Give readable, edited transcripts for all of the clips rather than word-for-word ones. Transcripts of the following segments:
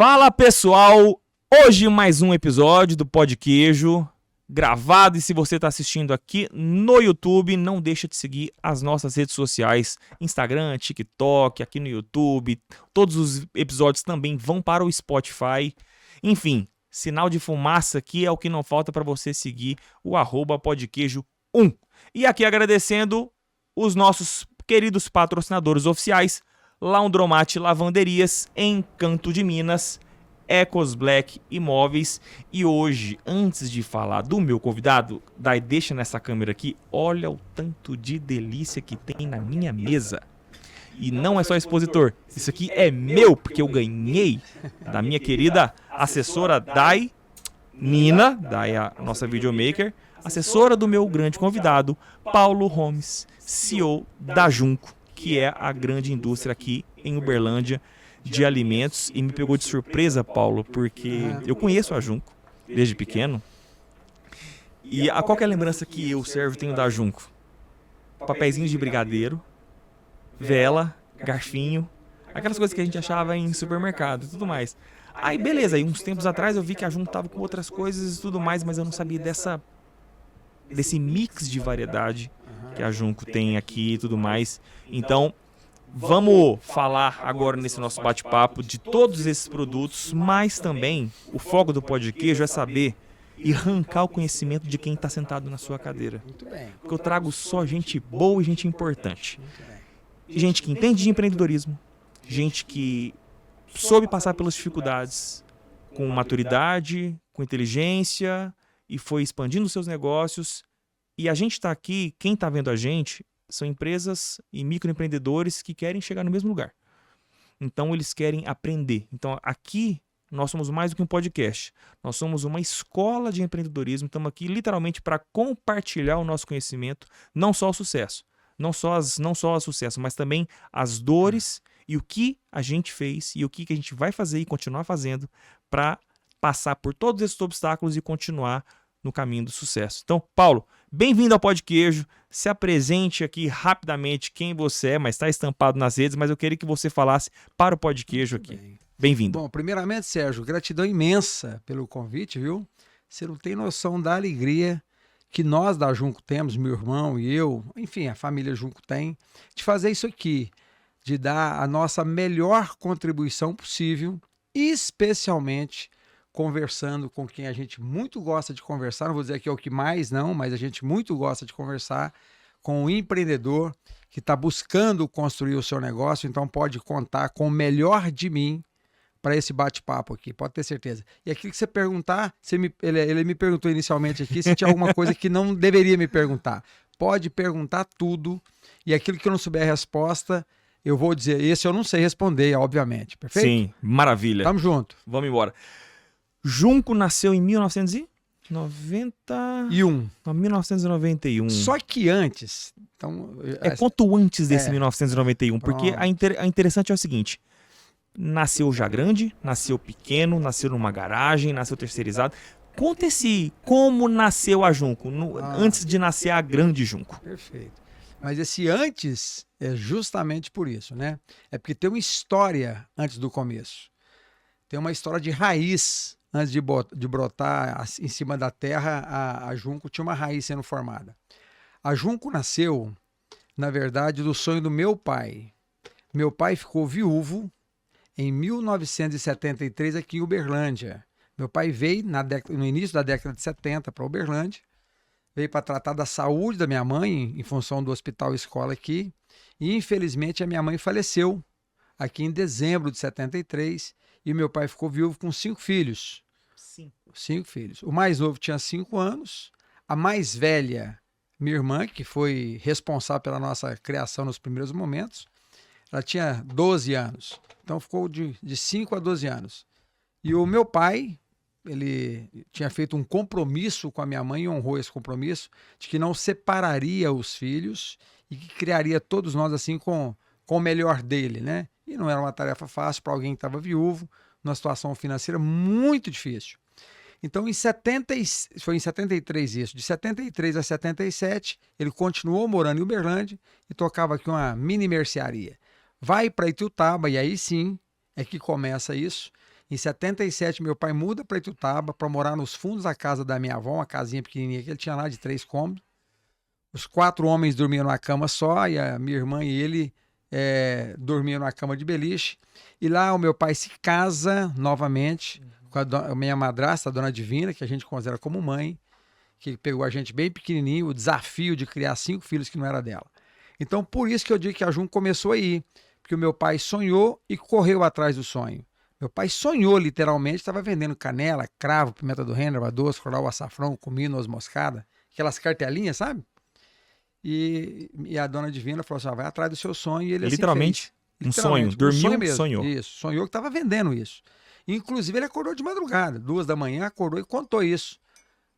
Fala pessoal, hoje mais um episódio do Pod Queijo gravado, e se você está assistindo aqui no YouTube, não deixa de seguir as nossas redes sociais, Instagram, TikTok, aqui no YouTube, todos os episódios também vão para o Spotify, enfim, sinal de fumaça aqui é o que não falta para você seguir o @podqueijo1. E aqui agradecendo os nossos queridos patrocinadores oficiais, Laundromat Lavanderias, Encanto de Minas, Ecos Black Imóveis. E hoje, antes de falar do meu convidado, deixa nessa câmera aqui, olha o tanto de delícia que tem na minha mesa. E não é só expositor, isso aqui é meu, porque eu ganhei da minha querida assessora Dai, Nina, Dai a nossa videomaker, assessora do meu grande convidado, Paulo Holmes, CEO da Junco, que é a grande indústria aqui em Uberlândia de alimentos. E me pegou de surpresa, Paulo, porque eu conheço a Junco desde pequeno. E a qualquer lembrança que eu tenho da Junco? Papeizinhos de brigadeiro, vela, garfinho, aquelas coisas que a gente achava em supermercado e tudo mais. Aí beleza, aí uns tempos atrás eu vi que a Junco tava com outras coisas e tudo mais, mas eu não sabia desse mix de variedade que a Junco tem aqui e tudo mais. Então, vamos falar agora nesse nosso bate-papo de todos esses produtos, mas também o foco do Pod Queijo é saber e arrancar o conhecimento de quem está sentado na sua cadeira. Muito bem. Porque eu trago só gente boa e gente importante. Gente que entende de empreendedorismo, gente que soube passar pelas dificuldades com maturidade, com inteligência e foi expandindo seus negócios. E a gente está aqui, quem está vendo a gente, são empresas e microempreendedores que querem chegar no mesmo lugar. Então, eles querem aprender. Então, aqui, nós somos mais do que um podcast. Nós somos uma escola de empreendedorismo. Estamos aqui, literalmente, para compartilhar o nosso conhecimento, não só o sucesso. Não só o sucesso, mas também as dores e o que a gente fez e o que a gente vai fazer e continuar fazendo para passar por todos esses obstáculos e continuar no caminho do sucesso. Então, Paulo, bem-vindo ao Pod Queijo. Se apresente aqui rapidamente quem você é, mas está estampado nas redes, mas eu queria que você falasse para o Pod Queijo aqui. Bem-vindo. Bom, primeiramente, Sérgio, gratidão imensa pelo convite, viu? Você não tem noção da alegria que nós da Junco temos, meu irmão e eu, enfim, a família Junco tem, de fazer isso aqui, de dar a nossa melhor contribuição possível, especialmente conversando com quem a gente muito gosta de conversar, não vou dizer que é o que mais não, mas a gente muito gosta de conversar com o empreendedor que está buscando construir o seu negócio, então pode contar com o melhor de mim para esse bate-papo aqui, pode ter certeza. E aquilo que você perguntar, ele me perguntou inicialmente aqui se tinha alguma coisa que não deveria me perguntar. Pode perguntar tudo, e aquilo que eu não souber a resposta, eu vou dizer, esse eu não sei responder, obviamente, perfeito? Sim, maravilha. Tamo junto. Vamos embora. Junco nasceu em 1991. Só que antes... Então, quanto antes desse 1991, porque Pronto. a interessante é o seguinte, nasceu já grande, nasceu pequeno, nasceu numa garagem, nasceu terceirizado. Conta-se como nasceu a Junco, antes de nascer a grande Junco. Perfeito. Mas esse antes é justamente por isso, né? É porque tem uma história antes do começo. Tem uma história de raiz. Antes de brotar em cima da terra, a Junco tinha uma raiz sendo formada. A Junco nasceu, na verdade, do sonho do meu pai. Meu pai ficou viúvo em 1973 aqui em Uberlândia. Meu pai veio no início da década de 70 para Uberlândia, veio para tratar da saúde da minha mãe, em função do hospital escola aqui, e infelizmente a minha mãe faleceu aqui em dezembro de 73, e meu pai ficou viúvo com 5 filhos. 5 filhos. O mais novo tinha 5 anos, a mais velha, minha irmã, que foi responsável pela nossa criação nos primeiros momentos, ela tinha 12 anos. Então ficou de 5 a 12 anos. E o meu pai, ele tinha feito um compromisso com a minha mãe, e honrou esse compromisso, de que não separaria os filhos e que criaria todos nós assim com o melhor dele, né? E não era uma tarefa fácil para alguém que estava viúvo, numa situação financeira muito difícil. Então, foi em 73 isso. De 73 a 77, ele continuou morando em Uberlândia e tocava aqui uma mini mercearia. Vai para Ituiutaba, e aí sim é que começa isso. Em 77, meu pai muda para Ituiutaba para morar nos fundos da casa da minha avó, uma casinha pequenininha que ele tinha lá de 3 cômodos. Os 4 homens dormiam numa cama só e a minha irmã e ele dormiam numa cama de beliche. E lá o meu pai se casa novamente com a minha madrasta, a Dona Divina, que a gente considera como mãe, que pegou a gente bem pequenininho, o desafio de criar 5 filhos que não era dela. Então, por isso que eu digo que a Jun começou aí, porque o meu pai sonhou e correu atrás do sonho. Meu pai sonhou, literalmente, estava vendendo canela, cravo, pimenta do reino, erva doce, coral, açafrão, comino, noz moscada, aquelas cartelinhas, sabe? E a Dona Divina falou assim, vai atrás do seu sonho. E ele Literalmente, assim fez. um sonho, dormiu, sonho mesmo. sonhou. Isso, sonhou que estava vendendo isso. Inclusive, ele acordou de madrugada, 2 da manhã, acordou e contou isso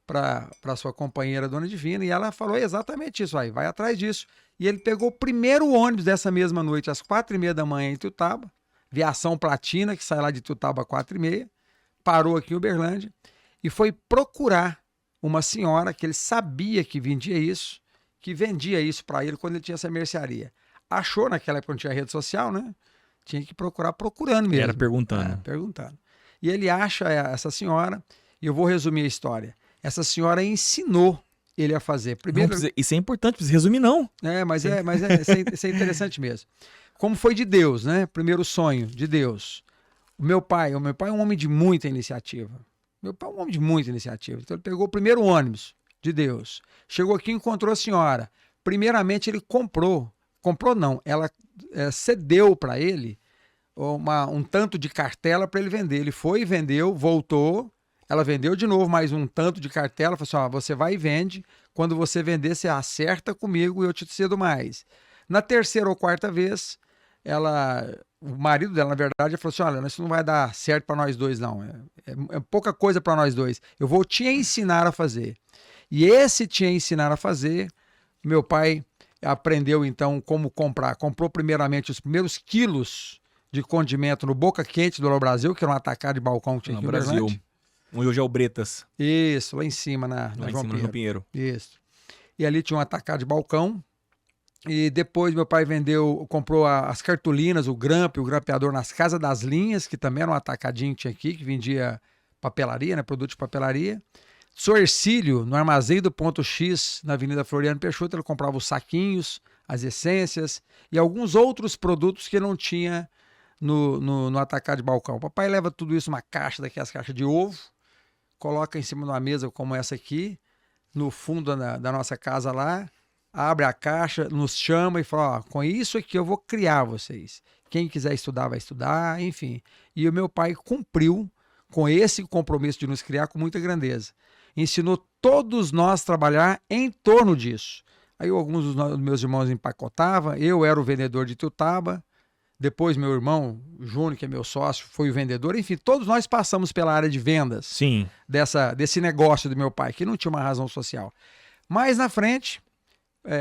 para sua companheira, Dona Divina, e ela falou exatamente isso, vai atrás disso. E ele pegou o primeiro ônibus dessa mesma noite, às 4h30 da manhã em Ituiutaba, Viação Platina, que sai lá de Ituiutaba às 4h30, parou aqui em Uberlândia e foi procurar uma senhora que ele sabia que vendia isso, que vendia isso para ele quando ele tinha essa mercearia. Achou, naquela época não tinha rede social, né? Tinha que procurar procurando mesmo. Era perguntando. Perguntando. E ele acha essa senhora, e eu vou resumir a história. Essa senhora ensinou ele a fazer. Primeiro, isso é importante, precisa resumir não. Mas isso é interessante mesmo. Como foi de Deus, né? Primeiro sonho de Deus. O meu pai é um homem de muita iniciativa. Meu pai é um homem de muita iniciativa. Então ele pegou o primeiro ônibus de Deus. Chegou aqui e encontrou a senhora. Primeiramente ele comprou não, ela cedeu para ele um tanto de cartela para ele vender. Ele foi e vendeu, voltou. Ela vendeu de novo mais um tanto de cartela, falou assim, você vai e vende, quando você vender, você acerta comigo e eu te cedo mais. Na terceira ou quarta vez, o marido dela, na verdade, falou assim, olha, isso não vai dar certo para nós dois, não, é pouca coisa para nós dois, eu vou te ensinar a fazer. E esse te ensinar a fazer, meu pai aprendeu então como comprar, comprou primeiramente os primeiros quilos de condimento no Boca Quente do Alô Brasil, que era um atacado de balcão que tinha aqui no Brasil. Hoje é o Bretas. Isso, lá em cima, na João Pinheiro. Isso. E ali tinha um atacado de balcão. E depois meu pai comprou as cartolinas, o grampeador nas Casas das Linhas, que também era um atacadinho que tinha aqui, que vendia papelaria, né? Produto de papelaria. Soercílio, no Armazém do Ponto X, na Avenida Floriano Peixoto, ele comprava os saquinhos, as essências e alguns outros produtos que não tinha no atacado de balcão. O papai leva tudo isso numa caixa, daquelas caixas de ovo, coloca em cima de uma mesa como essa aqui, no fundo da nossa casa lá, abre a caixa, nos chama e fala, com isso aqui eu vou criar vocês. Quem quiser estudar, vai estudar, enfim. E o meu pai cumpriu com esse compromisso de nos criar com muita grandeza. Ensinou todos nós a trabalhar em torno disso. Aí alguns dos meus irmãos empacotavam, eu era o vendedor de Ituiutaba, depois meu irmão, Júnior, que é meu sócio, foi o vendedor. Enfim, todos nós passamos pela área de vendas. Sim. Desse negócio do meu pai, que não tinha uma razão social. Mais na frente,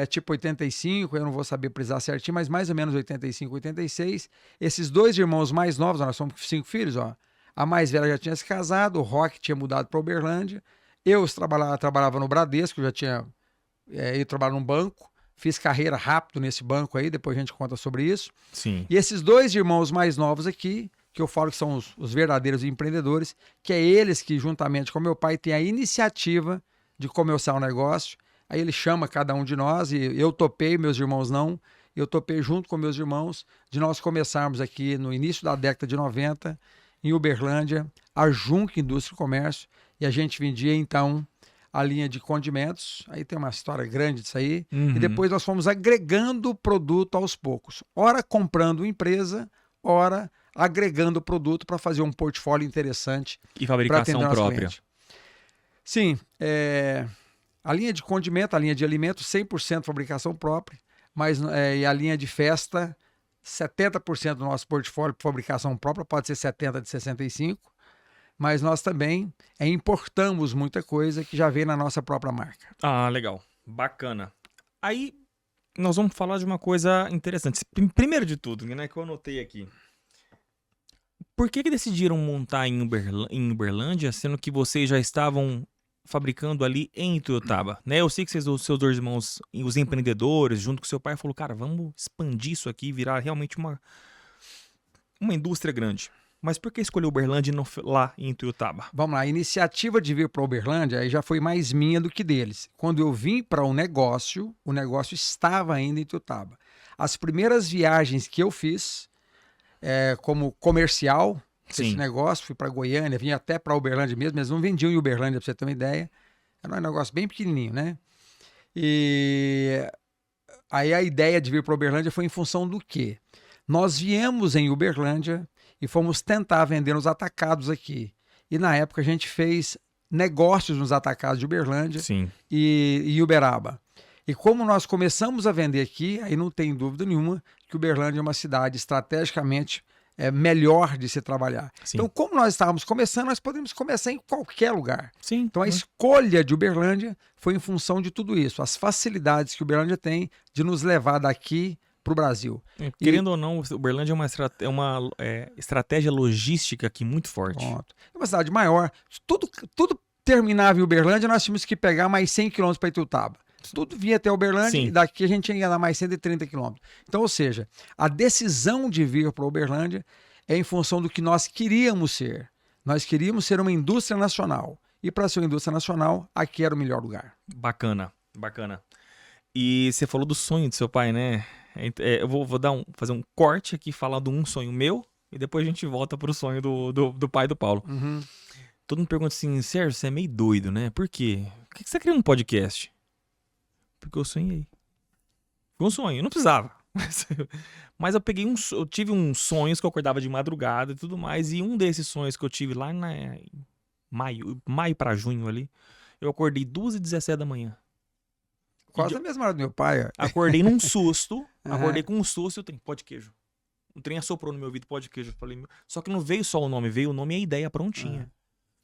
tipo 85, eu não vou saber precisar certinho, mas mais ou menos 85, 86, esses 2 irmãos mais novos, nós somos 5 filhos, ó. A mais velha já tinha se casado, o Roque tinha mudado para Uberlândia. Eu trabalhava no Bradesco, já tinha ido trabalhar num banco. Fiz carreira rápido nesse banco aí, depois a gente conta sobre isso. Sim. E esses 2 irmãos mais novos aqui, que eu falo que são os verdadeiros empreendedores, que é eles que, juntamente com meu pai, têm a iniciativa de começar o negócio. Aí ele chama cada um de nós, e eu topei, meus irmãos não, eu topei junto com meus irmãos, de nós começarmos aqui no início da década de 90, em Uberlândia, a Junc Indústria e Comércio, e a gente vendia, então, a linha de condimentos, aí tem uma história grande disso aí, e depois nós fomos agregando produto aos poucos, ora comprando empresa, ora agregando produto para fazer um portfólio interessante. E fabricação própria. Sim, a linha de condimento, a linha de alimentos, 100% fabricação própria, mas e a linha de festa, 70% do nosso portfólio para fabricação própria, pode ser 70% de 65%, mas nós também importamos muita coisa que já vem na nossa própria marca. Ah, legal. Bacana. Aí, nós vamos falar de uma coisa interessante. Primeiro de tudo, né, que eu anotei aqui. Por que decidiram montar em Uberlândia, sendo que vocês já estavam fabricando ali em Ituiutaba, né? Eu sei que seus 2 irmãos, os empreendedores, junto com seu pai, falou, cara, vamos expandir isso aqui e virar realmente uma indústria grande. Mas por que escolher Uberlândia e não lá em Ituiutaba? Vamos lá, a iniciativa de vir para Uberlândia aí já foi mais minha do que deles. Quando eu vim para o negócio estava ainda em Ituiutaba. As primeiras viagens que eu fiz como comercial, esse Sim. negócio, fui para Goiânia, vim até para Uberlândia mesmo, eles não vendiam em Uberlândia, para você ter uma ideia. Era um negócio bem pequenininho, né? E aí a ideia de vir para Uberlândia foi em função do quê? Nós viemos em Uberlândia e fomos tentar vender nos atacados aqui. E na época a gente fez negócios nos atacados de Uberlândia Sim. e Uberaba. E como nós começamos a vender aqui, aí não tem dúvida nenhuma que Uberlândia é uma cidade estrategicamente melhor de se trabalhar. Sim. Então, como nós estávamos começando, nós podemos começar em qualquer lugar. Sim. Então, a escolha de Uberlândia foi em função de tudo isso, as facilidades que Uberlândia tem de nos levar daqui para o Brasil. Querendo ou não, Uberlândia é uma estratégia logística aqui muito forte. Pronto. É uma cidade maior. Tudo terminava em Uberlândia, nós tínhamos que pegar mais 100 quilômetros para Ituiutaba. Tudo vinha até Uberlândia. Sim. E daqui a gente ia dar mais 130 quilômetros. Então, ou seja, a decisão de vir para Uberlândia é em função do que nós queríamos ser. Nós queríamos ser uma indústria nacional. E para ser uma indústria nacional, aqui era o melhor lugar. Bacana, bacana. E você falou do sonho do seu pai, né? Eu vou fazer um corte aqui, falar de um sonho meu, e depois a gente volta pro sonho do pai do Paulo. Uhum. Todo mundo pergunta assim, Sérgio, você é meio doido, né? Por quê? Por que você tá criando um podcast? Porque eu sonhei. Foi um sonho, eu não precisava. Mas eu tive uns sonhos que eu acordava de madrugada e tudo mais, e um desses sonhos que eu tive lá em maio para junho ali, eu acordei 2h17 da manhã. Quase a mesma hora do meu pai. Acordei num susto, Uhum. acordei com um susto e eu tenho pó de queijo. Um trem assoprou no meu ouvido, pó de queijo. Eu falei, só que não veio só o nome, veio o nome e a ideia prontinha. Uhum.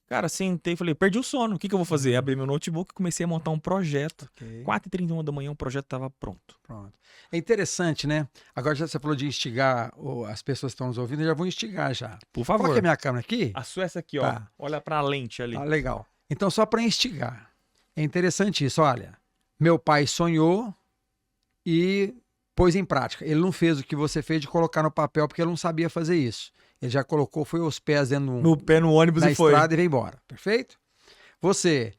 Cara, sentei e falei, perdi o sono, o que eu vou fazer? Abri meu notebook e comecei a montar um projeto. Okay. 4h31 da manhã o projeto estava pronto. Pronto. É interessante, né? Agora já você falou de instigar as pessoas que estão nos ouvindo, eu já vou instigar já. Por favor. Coloca a minha câmera aqui. A sua é essa aqui, ó. Tá. Olha pra lente ali. Ah, legal. Então, só para instigar. É interessante isso, olha. Meu pai sonhou e pôs em prática. Ele não fez o que você fez de colocar no papel, porque ele não sabia fazer isso. Ele já colocou, foi os pés dentro No pé no ônibus na e foi. estrada e veio embora. Perfeito? Você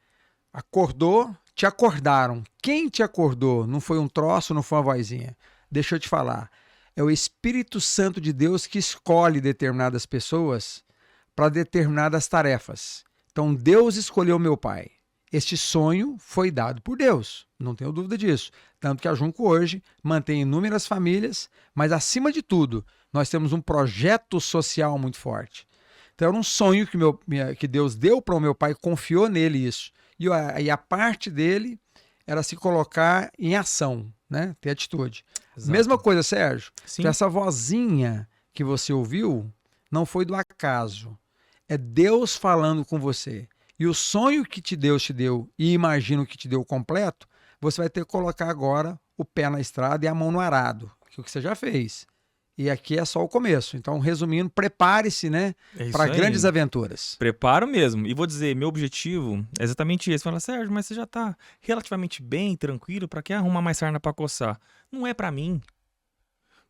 acordou, te acordaram. Quem te acordou? Não foi um troço, não foi uma vozinha. Deixa eu te falar. É o Espírito Santo de Deus que escolhe determinadas pessoas para determinadas tarefas. Então, Deus escolheu meu pai. Este sonho foi dado por Deus, não tenho dúvida disso. Tanto que a Junco hoje mantém inúmeras famílias, mas acima de tudo, nós temos um projeto social muito forte. Então era um sonho que Deus deu para o meu pai, confiou nele isso. E a parte dele era se colocar em ação, né? Ter atitude. Exato. Mesma coisa, Sérgio. Sim. Que essa vozinha que você ouviu não foi do acaso. É Deus falando com você. E o sonho que Deus te deu, e imagino que te deu completo, você vai ter que colocar agora o pé na estrada e a mão no arado, que é o que você já fez. E aqui é só o começo. Então, resumindo, prepare-se, né, para grandes aventuras. Preparo mesmo. E vou dizer, meu objetivo é exatamente esse. Fala, Sérgio, mas você já está relativamente bem, tranquilo, para que arrumar mais sarna para coçar? Não é para mim.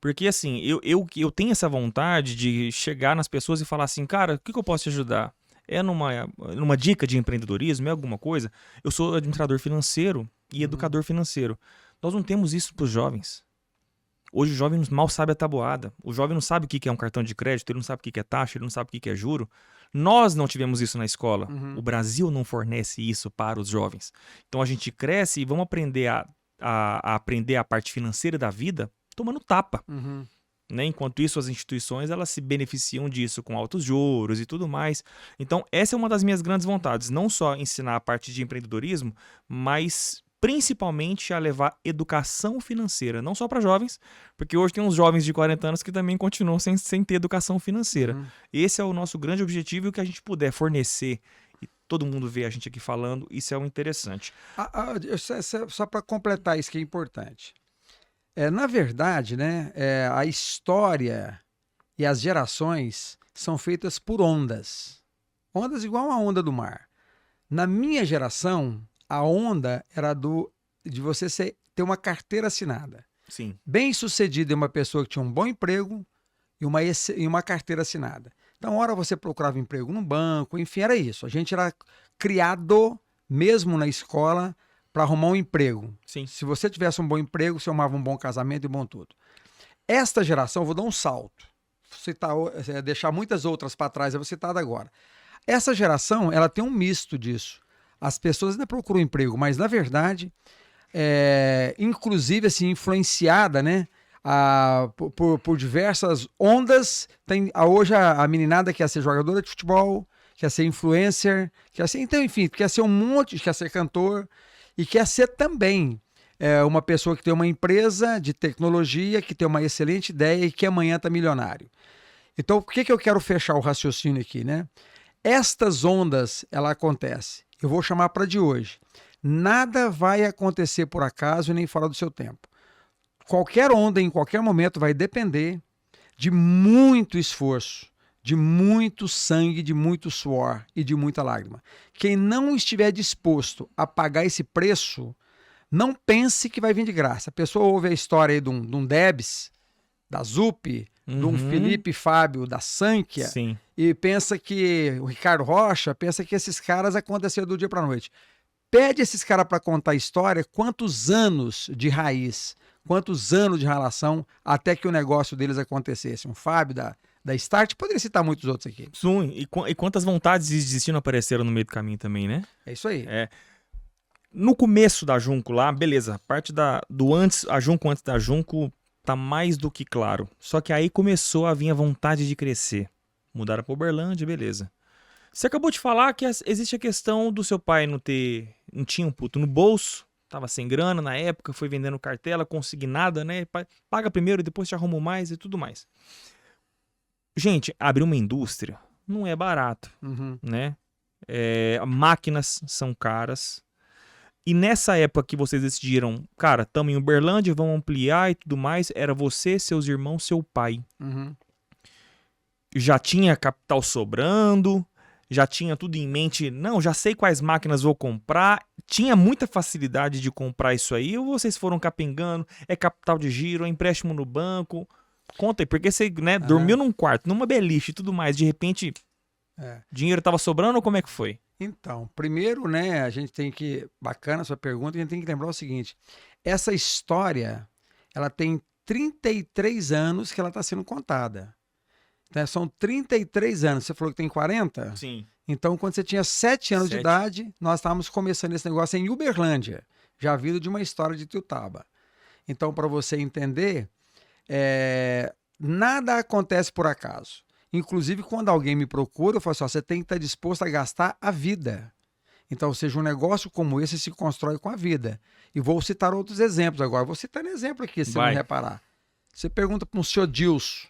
Porque assim, eu tenho essa vontade de chegar nas pessoas e falar assim, cara, o que eu posso te ajudar? É numa dica de empreendedorismo, é alguma coisa? Eu sou administrador financeiro e educador financeiro. Nós não temos isso para os jovens. Hoje o jovem mal sabe a tabuada. O jovem não sabe o que é um cartão de crédito, ele não sabe o que é taxa, ele não sabe o que é juro. Nós não tivemos isso na escola. O Brasil não fornece isso para os jovens. Então a gente cresce e vamos aprender a aprender a parte financeira da vida tomando tapa. Né? Enquanto isso, as instituições elas se beneficiam disso com altos juros e tudo mais. Então, essa é uma das minhas grandes vontades. Não só ensinar a parte de empreendedorismo, mas principalmente a levar educação financeira. Não só para jovens, porque hoje tem uns jovens de 40 anos que também continuam sem ter educação financeira. Esse é o nosso grande objetivo e o que a gente puder fornecer. E todo mundo vê a gente aqui falando, isso é o interessante. Só para completar isso que é importante. Na verdade, né, a história e as gerações são feitas por ondas. Ondas igual a onda do mar. Na minha geração, a onda era de você ter uma carteira assinada. Sim. Bem-sucedido é uma pessoa que tinha um bom emprego e uma carteira assinada. Então, hora você procurava emprego num banco, enfim, era isso. A gente era criado, mesmo na escola, para arrumar um emprego. Sim. Se você tivesse um bom emprego, você arrumava um bom casamento e bom tudo. Esta geração, eu vou dar um salto. Deixar muitas outras para trás, eu vou citar agora. Essa geração, ela tem um misto disso. As pessoas ainda procuram emprego, mas, na verdade, inclusive, assim, influenciada, né? Por diversas ondas. Hoje a meninada quer ser jogadora de futebol, quer ser influencer, quer ser, então, enfim, quer ser um monte, quer ser cantor e quer ser também uma pessoa que tem uma empresa de tecnologia, que tem uma excelente ideia e que amanhã está milionário. Então, por que eu quero fechar o raciocínio aqui, né? Estas ondas, ela acontece. Eu vou chamar para de hoje. Nada vai acontecer por acaso nem fora do seu tempo. Qualquer onda, em qualquer momento, vai depender de muito esforço, de muito sangue, de muito suor e de muita lágrima. Quem não estiver disposto a pagar esse preço, não pense que vai vir de graça. A pessoa ouve a história aí de um Debs, da Zup, de um Felipe Fábio, da Sankia, Sim. e pensa que o Ricardo Rocha, pensa que esses caras aconteceram do dia para a noite. Pede esses caras para contar a história, quantos anos de raiz, quantos anos de relação até que o negócio deles acontecesse. Um Fábio da Start, poderia citar muitos outros aqui. Sim, e quantas vontades de desistir não apareceram no meio do caminho também, né? É isso aí. No começo da Junco lá, beleza, a parte do antes, a Junco antes da Junco tá mais do que claro. Só que aí começou a vir a vontade de crescer. Mudaram pra Uberlândia, beleza. Você acabou de falar que existe a questão do seu pai não tinha um puto no bolso, tava sem grana na época, foi vendendo cartela, consignada, né? Paga primeiro, depois te arrumo mais e tudo mais. Gente, abrir uma indústria não é barato, né? Máquinas são caras. E nessa época que vocês decidiram, cara, estamos em Uberlândia, vamos ampliar e tudo mais, era você, seus irmãos, seu pai. Já tinha capital sobrando, já tinha tudo em mente, não, já sei quais máquinas vou comprar, tinha muita facilidade de comprar isso aí, ou vocês foram capengando, é capital de giro, é empréstimo no banco? Conta aí, porque você, né, dormiu num quarto, numa beliche e tudo mais, de repente, dinheiro estava sobrando ou como é que foi? Então, primeiro, né, a gente tem que, bacana a sua pergunta, a gente tem que lembrar o seguinte, essa história, ela tem 33 anos que ela está sendo contada. Então, são 33 anos, você falou que tem 40? Sim. Então, quando você tinha 7 anos de idade, nós estávamos começando esse negócio em Uberlândia, já vindo de uma história de Tuiutaba. Então, para você entender, nada acontece por acaso. Inclusive, quando alguém me procura, eu falo assim, você tem que estar disposto a gastar a vida. Então, ou seja, um negócio como esse se constrói com a vida. E vou citar outros exemplos agora. Vou citar um exemplo aqui, se você não reparar. Você pergunta para um senhor Dilson,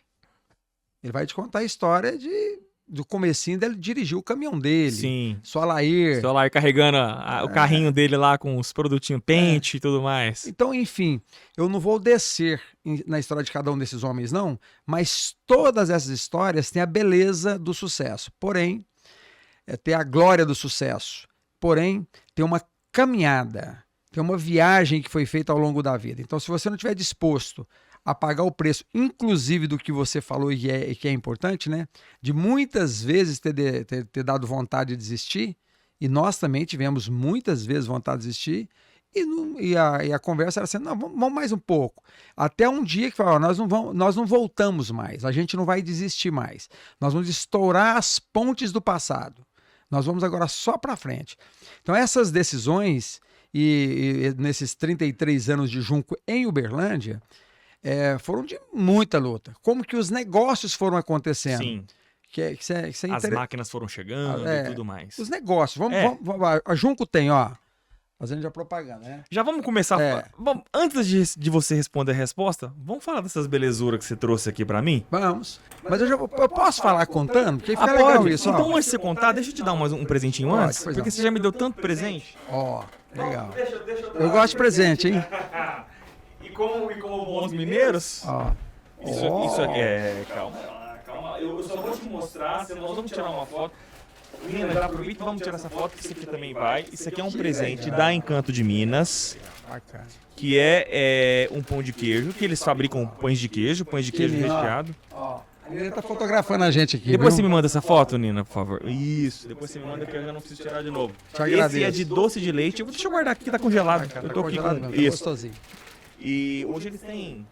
ele vai te contar a história do comecinho dele dirigir o caminhão dele. Sim. Solair carregando o carrinho dele lá com os produtinhos pente e tudo mais. Então, enfim, eu não vou descer na história de cada um desses homens, não, mas todas essas histórias têm a beleza do sucesso. Porém, tem a glória do sucesso. Porém, tem uma caminhada, tem uma viagem que foi feita ao longo da vida. Então, se você não estiver disposto a pagar o preço, inclusive do que você falou e que é importante, né? De muitas vezes ter dado vontade de desistir, e nós também tivemos muitas vezes vontade de desistir, e a conversa era assim, não, vamos mais um pouco. Até um dia que falou, nós não voltamos mais, a gente não vai desistir mais. Nós vamos estourar as pontes do passado. Nós vamos agora só para frente. Então essas decisões, e nesses 33 anos de Junco em Uberlândia, foram de muita luta. Como que os negócios foram acontecendo. Sim. As máquinas foram chegando e tudo mais. Os negócios. Vamos, a Junco tem, ó. Fazendo já propaganda, né? Já vamos começar. Antes de você responder a resposta, vamos falar dessas belezuras que você trouxe aqui pra mim? Vamos. Mas eu posso falar contando? Porque fica legal pode. isso. Então, antes de você contar, deixa eu te dar um presentinho antes. Porque você já me deu tanto presente. Ó, legal. Eu gosto de presente, hein? E como bons mineiros, isso aqui calma. Eu só vou te mostrar, nós vamos tirar uma foto. Menina, já aproveita e vamos tirar essa foto, que isso aqui também vai. Isso aqui é um presente da Encanto de Minas, que é um pão de queijo, que eles fabricam pães de queijo recheado. Ele tá fotografando a gente aqui. Depois viu? você me manda essa foto, Nina, por favor. Isso, depois você me manda que eu já não preciso tirar de novo. Te agradeço. Esse é de doce de leite. Deixa eu guardar aqui que tá congelado. Cara, Eu tô tá aqui congelado com mesmo, tá isso. gostosinho. E hoje eles têm...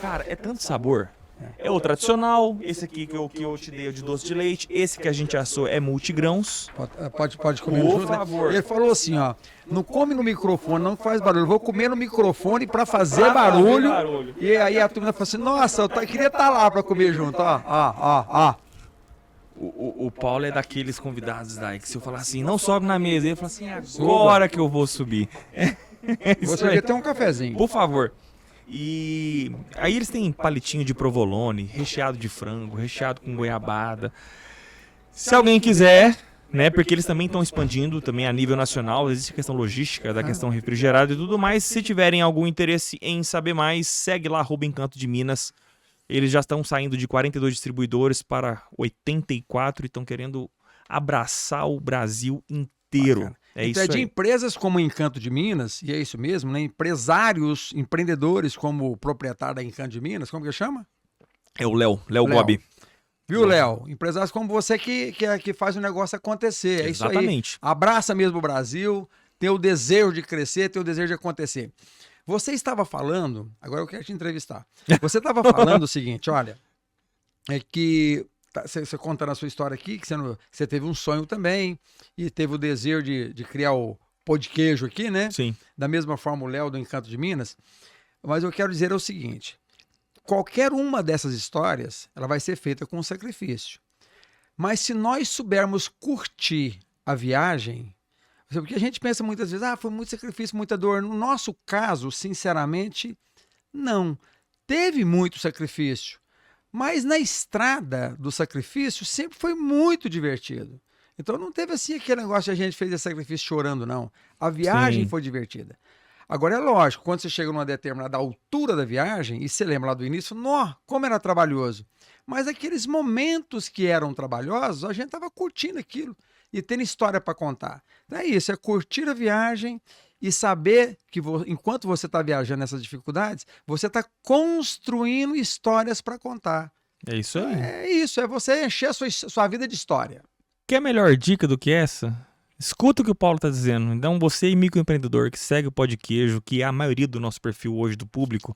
Cara, é tanto sabor. É o tradicional, esse aqui que eu te dei é de doce de leite, esse que a gente assou é multigrãos. Pode comer Por junto, né? favor. Ele falou assim, ó, não come no microfone, não faz barulho. Eu vou comer no microfone pra fazer barulho. E aí a turma falou assim, nossa, queria estar lá pra comer junto, ó. O Paulo é daqueles convidados daí que se eu falar assim, não sobe na mesa, ele fala assim, agora que eu vou subir. Você devia ter um cafezinho. Por favor. E aí eles têm palitinho de provolone, recheado de frango, recheado com goiabada. Se alguém quiser, né, porque eles também estão expandindo também a nível nacional, existe a questão logística, da questão refrigerada e tudo mais. Se tiverem algum interesse em saber mais, segue lá, @Encanto de Minas. Eles já estão saindo de 42 distribuidores para 84 e estão querendo abraçar o Brasil inteiro. Bacana. É Então isso de aí. empresas como Encanto de Minas, e é isso mesmo, né? Empresários, empreendedores como o proprietário da Encanto de Minas, como que chama? É o Léo Léo. Gobi. Viu, Léo? Empresários como você que faz o negócio acontecer. É isso aí. Exatamente. Abraça mesmo o Brasil, tem o desejo de crescer, tem o desejo de acontecer. Você estava falando, agora eu quero te entrevistar. Você estava falando o seguinte, olha, é que você conta na sua história aqui que você teve um sonho também e teve o desejo de criar o pão de queijo aqui, né? Sim. Da mesma forma o Léo do Encanto de Minas. Mas eu quero dizer o seguinte, qualquer uma dessas histórias, ela vai ser feita com sacrifício. Mas se nós soubermos curtir a viagem, porque a gente pensa muitas vezes, foi muito sacrifício, muita dor. No nosso caso, sinceramente, não. Teve muito sacrifício. Mas na estrada do sacrifício sempre foi muito divertido. Então não teve assim aquele negócio de a gente fez esse sacrifício chorando, não. A viagem Sim. foi divertida. Agora é lógico, quando você chega numa determinada altura da viagem, e você lembra lá do início, como era trabalhoso. Mas aqueles momentos que eram trabalhosos, a gente estava curtindo aquilo e tendo história para contar. Então é isso, é curtir a viagem e saber que enquanto você está viajando nessas dificuldades, você está construindo histórias para contar. É isso aí. É isso, é você encher a sua vida de história. Quer melhor dica do que essa? Escuta o que o Paulo está dizendo. Então, você, microempreendedor, que segue o Pó de Queijo, que é a maioria do nosso perfil hoje do público,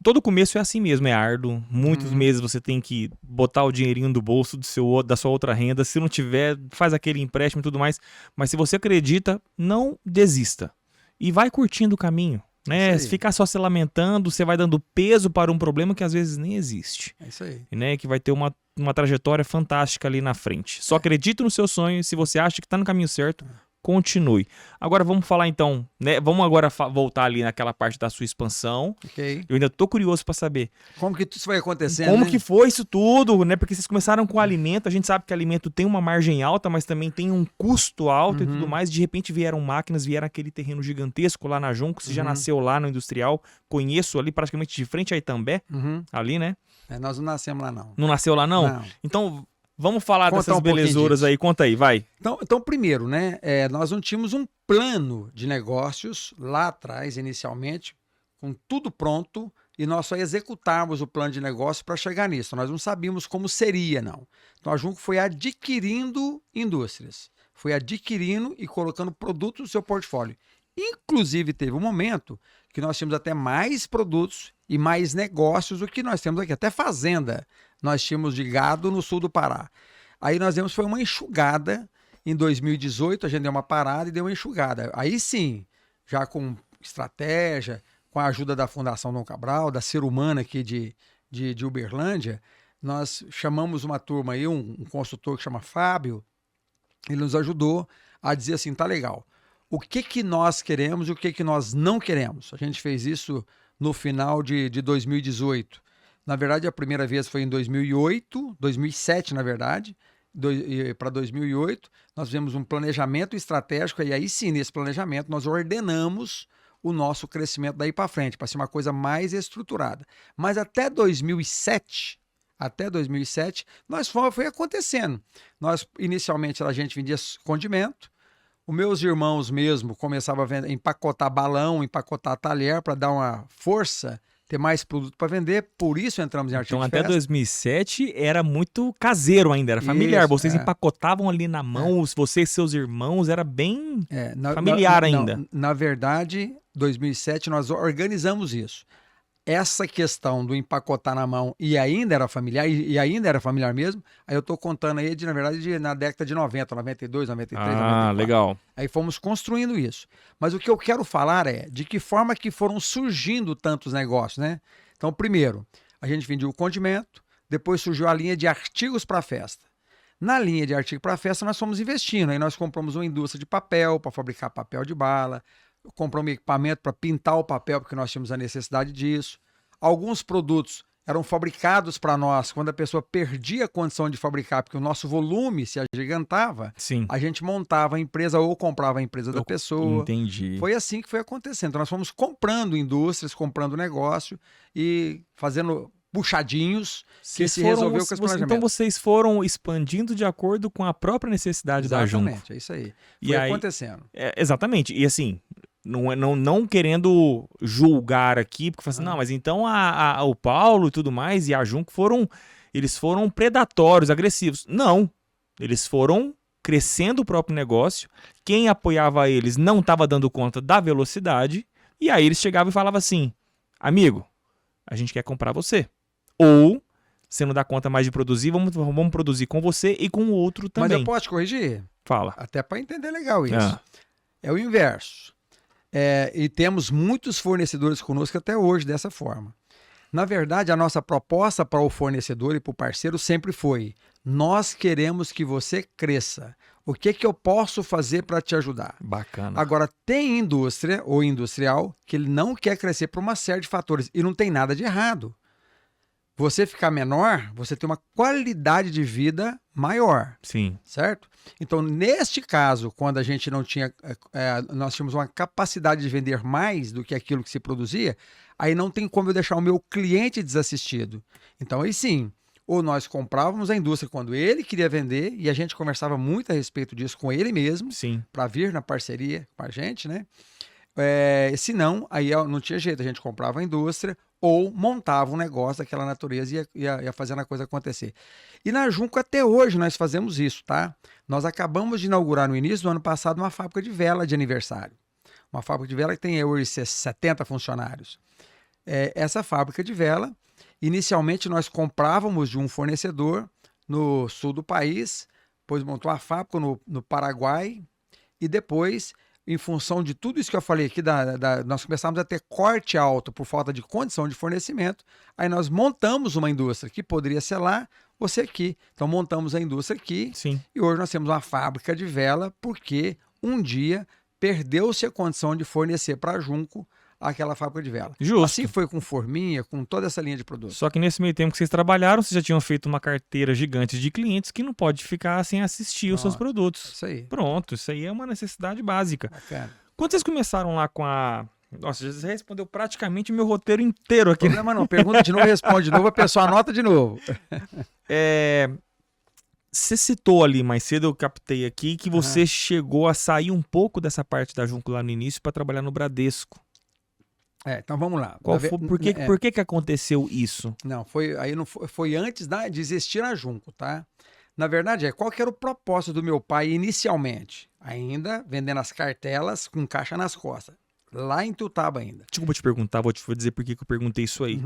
todo começo é assim mesmo, é árduo. Muitos meses você tem que botar o dinheirinho do bolso da sua outra renda. Se não tiver, faz aquele empréstimo e tudo mais. Mas se você acredita, não desista. E vai curtindo o caminho. Né? Se ficar só se lamentando, você vai dando peso para um problema que às vezes nem existe. É isso aí. Né? Que vai ter uma trajetória fantástica ali na frente. Só acredite no seu sonho. Se você acha que está no caminho certo, continue. Agora vamos falar então, né? Vamos agora voltar ali naquela parte da sua expansão. Okay. Eu ainda tô curioso para saber. Como que isso vai acontecendo, Como né? que foi isso tudo, né? Porque vocês começaram com alimento, a gente sabe que alimento tem uma margem alta, mas também tem um custo alto e tudo mais. De repente vieram máquinas, vieram aquele terreno gigantesco lá na Junco, você já nasceu lá no Industrial, conheço ali praticamente de frente a Itambé, ali, né? Nós não nascemos lá não. Não nasceu lá não? Não. Então... Vamos falar Conta dessas um pouquinho belezuras disso. aí, conta aí, vai. Então primeiro, né, nós não tínhamos um plano de negócios lá atrás, inicialmente, com tudo pronto, e nós só executávamos o plano de negócio para chegar nisso. Nós não sabíamos como seria, não. Então a Junco foi adquirindo indústrias, foi adquirindo e colocando produtos no seu portfólio. Inclusive, teve um momento que nós tínhamos até mais produtos e mais negócios do que nós temos aqui, até fazenda. Nós tínhamos de gado no sul do Pará. Aí nós demos, foi uma enxugada. Em 2018, a gente deu uma parada e deu uma enxugada. Aí sim, já com estratégia, com a ajuda da Fundação Dom Cabral, da Ser Humana aqui de Uberlândia, nós chamamos uma turma aí, um consultor que chama Fábio, ele nos ajudou a dizer assim, tá legal, o que nós queremos e o que nós não queremos. A gente fez isso no final de 2018. Na verdade, a primeira vez foi em 2007, na verdade, para 2008. Nós fizemos um planejamento estratégico e aí sim, nesse planejamento, nós ordenamos o nosso crescimento daí para frente, para ser uma coisa mais estruturada. Mas até 2007, foi acontecendo. Inicialmente, a gente vendia condimento. Os meus irmãos mesmo começavam a empacotar balão, empacotar talher para dar uma força ter mais produto para vender, por isso entramos em artigo Então, de até festa. 2007 era muito caseiro ainda, era familiar. Isso, Vocês é. empacotavam ali na mão, você e seus irmãos, era bem Na- familiar na- ainda. Na verdade, 2007 nós organizamos isso. Essa questão do empacotar na mão e ainda era familiar, e ainda era familiar mesmo, aí eu estou contando aí, na verdade, na década de 90, 92, 93, 94. Legal. Aí fomos construindo isso. Mas o que eu quero falar é de que forma que foram surgindo tantos negócios, né? Então, primeiro, a gente vendia o condimento, depois surgiu a linha de artigos para festa. Na linha de artigo para festa, nós fomos investindo. Aí nós compramos uma indústria de papel para fabricar papel de bala, compramos equipamento para pintar o papel, porque nós tínhamos a necessidade disso. Alguns produtos eram fabricados para nós quando a pessoa perdia a condição de fabricar, porque o nosso volume se agigantava, Sim. a gente montava a empresa ou comprava a empresa da pessoa. Entendi. Foi assim que foi acontecendo. Então, nós fomos comprando indústrias, comprando negócio e fazendo puxadinhos que se resolveu com esse planejamento. Então vocês foram expandindo de acordo com a própria necessidade da Junco. Exatamente, é isso aí. E Foi aí- acontecendo. Exatamente. E assim, não querendo julgar aqui, porque fala assim, não, mas então o Paulo e tudo mais e a Junco eles foram predatórios, agressivos. Não. Eles foram crescendo o próprio negócio. Quem apoiava eles não estava dando conta da velocidade. E aí eles chegavam e falavam assim, amigo, a gente quer comprar você. Ou, você não dá conta mais de produzir, vamos produzir com você e com o outro Mas também. eu posso te corrigir? Fala. Até para entender legal isso. Ah. É o inverso. E temos muitos fornecedores conosco até hoje dessa forma. Na verdade, a nossa proposta para o fornecedor e para o parceiro sempre foi: nós queremos que você cresça. O que eu posso fazer para te ajudar? Bacana. Agora, tem indústria ou industrial que ele não quer crescer por uma série de fatores e não tem nada de errado. Você ficar menor, você tem uma qualidade de vida maior. Sim. Certo? Então, neste caso, quando a gente não tinha, nós tínhamos uma capacidade de vender mais do que aquilo que se produzia, aí não tem como eu deixar o meu cliente desassistido. Então, aí sim, ou nós comprávamos a indústria quando ele queria vender, e a gente conversava muito a respeito disso com ele mesmo, Sim. para vir na parceria com a gente, né? Se não, aí não tinha jeito, a gente comprava a indústria ou montava um negócio daquela natureza e ia fazendo a coisa acontecer. E na Junco até hoje nós fazemos isso, tá? Nós acabamos de inaugurar no início do ano passado uma fábrica de vela de aniversário. Uma fábrica de vela que tem hoje 70 funcionários. Essa fábrica de vela, inicialmente nós comprávamos de um fornecedor no sul do país, depois montou a fábrica no Paraguai e depois, em função de tudo isso que eu falei aqui, nós começamos a ter corte alto por falta de condição de fornecimento, aí nós montamos uma indústria que poderia ser lá, você aqui. Então montamos a indústria aqui. Sim. E hoje nós temos uma fábrica de vela porque um dia perdeu-se a condição de fornecer para a Junco aquela fábrica de vela. Justo. Assim foi com forminha, com toda essa linha de produtos. Só que nesse meio tempo que vocês trabalharam, vocês já tinham feito uma carteira gigante de clientes que não pode ficar sem assistir os seus produtos. Isso aí. Pronto, isso aí é uma necessidade básica. Bacana. Quando vocês começaram lá com a... Nossa, você respondeu praticamente o meu roteiro inteiro aqui. Problema não, pergunta de novo, responde de novo, a pessoa anota de novo. Você citou ali mais cedo, eu captei aqui, que você chegou a sair um pouco dessa parte da Junco lá no início para trabalhar no Bradesco. Então vamos lá. Por que aconteceu isso? Não, foi antes de existir a Junco, tá? Na verdade, qual que era o propósito do meu pai inicialmente? Ainda vendendo as cartelas com caixa nas costas. Lá em Tutaba ainda. Desculpa te perguntar, vou dizer por que eu perguntei isso aí.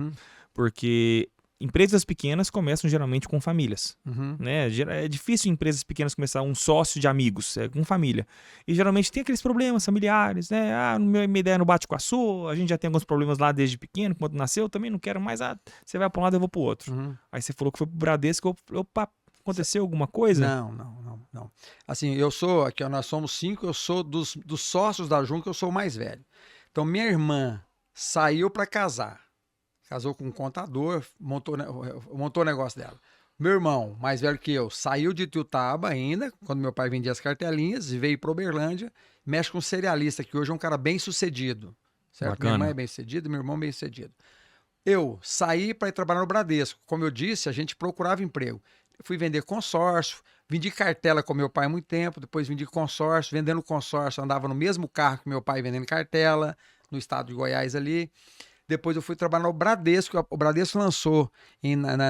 Porque empresas pequenas começam geralmente com famílias. Né? É difícil empresas pequenas começar um sócio de amigos, com família. E geralmente tem aqueles problemas familiares, né? Minha ideia não bate com a sua, a gente já tem alguns problemas lá desde pequeno, quando nasceu, também não quero mais. Você vai para um lado, eu vou para o outro. Aí você falou que foi pro Bradesco, aconteceu alguma coisa? Não. Assim, nós somos 5, eu sou dos sócios da Junco, eu sou o mais velho. Então, minha irmã saiu para casar. Casou com um contador, montou o negócio dela. Meu irmão, mais velho que eu, saiu de Tutaba ainda, quando meu pai vendia as cartelinhas, e veio para Uberlândia, mexe com um cerealista, que hoje é um cara bem sucedido. Certo? Bacana. Minha irmã é bem sucedida, meu irmão é bem sucedido. Eu saí para ir trabalhar no Bradesco. Como eu disse, a gente procurava emprego. Eu fui vender consórcio, vendi cartela com meu pai há muito tempo, depois vendi consórcio, vendendo consórcio, andava no mesmo carro que meu pai vendendo cartela, no estado de Goiás ali. Depois eu fui trabalhar no Bradesco. O Bradesco lançou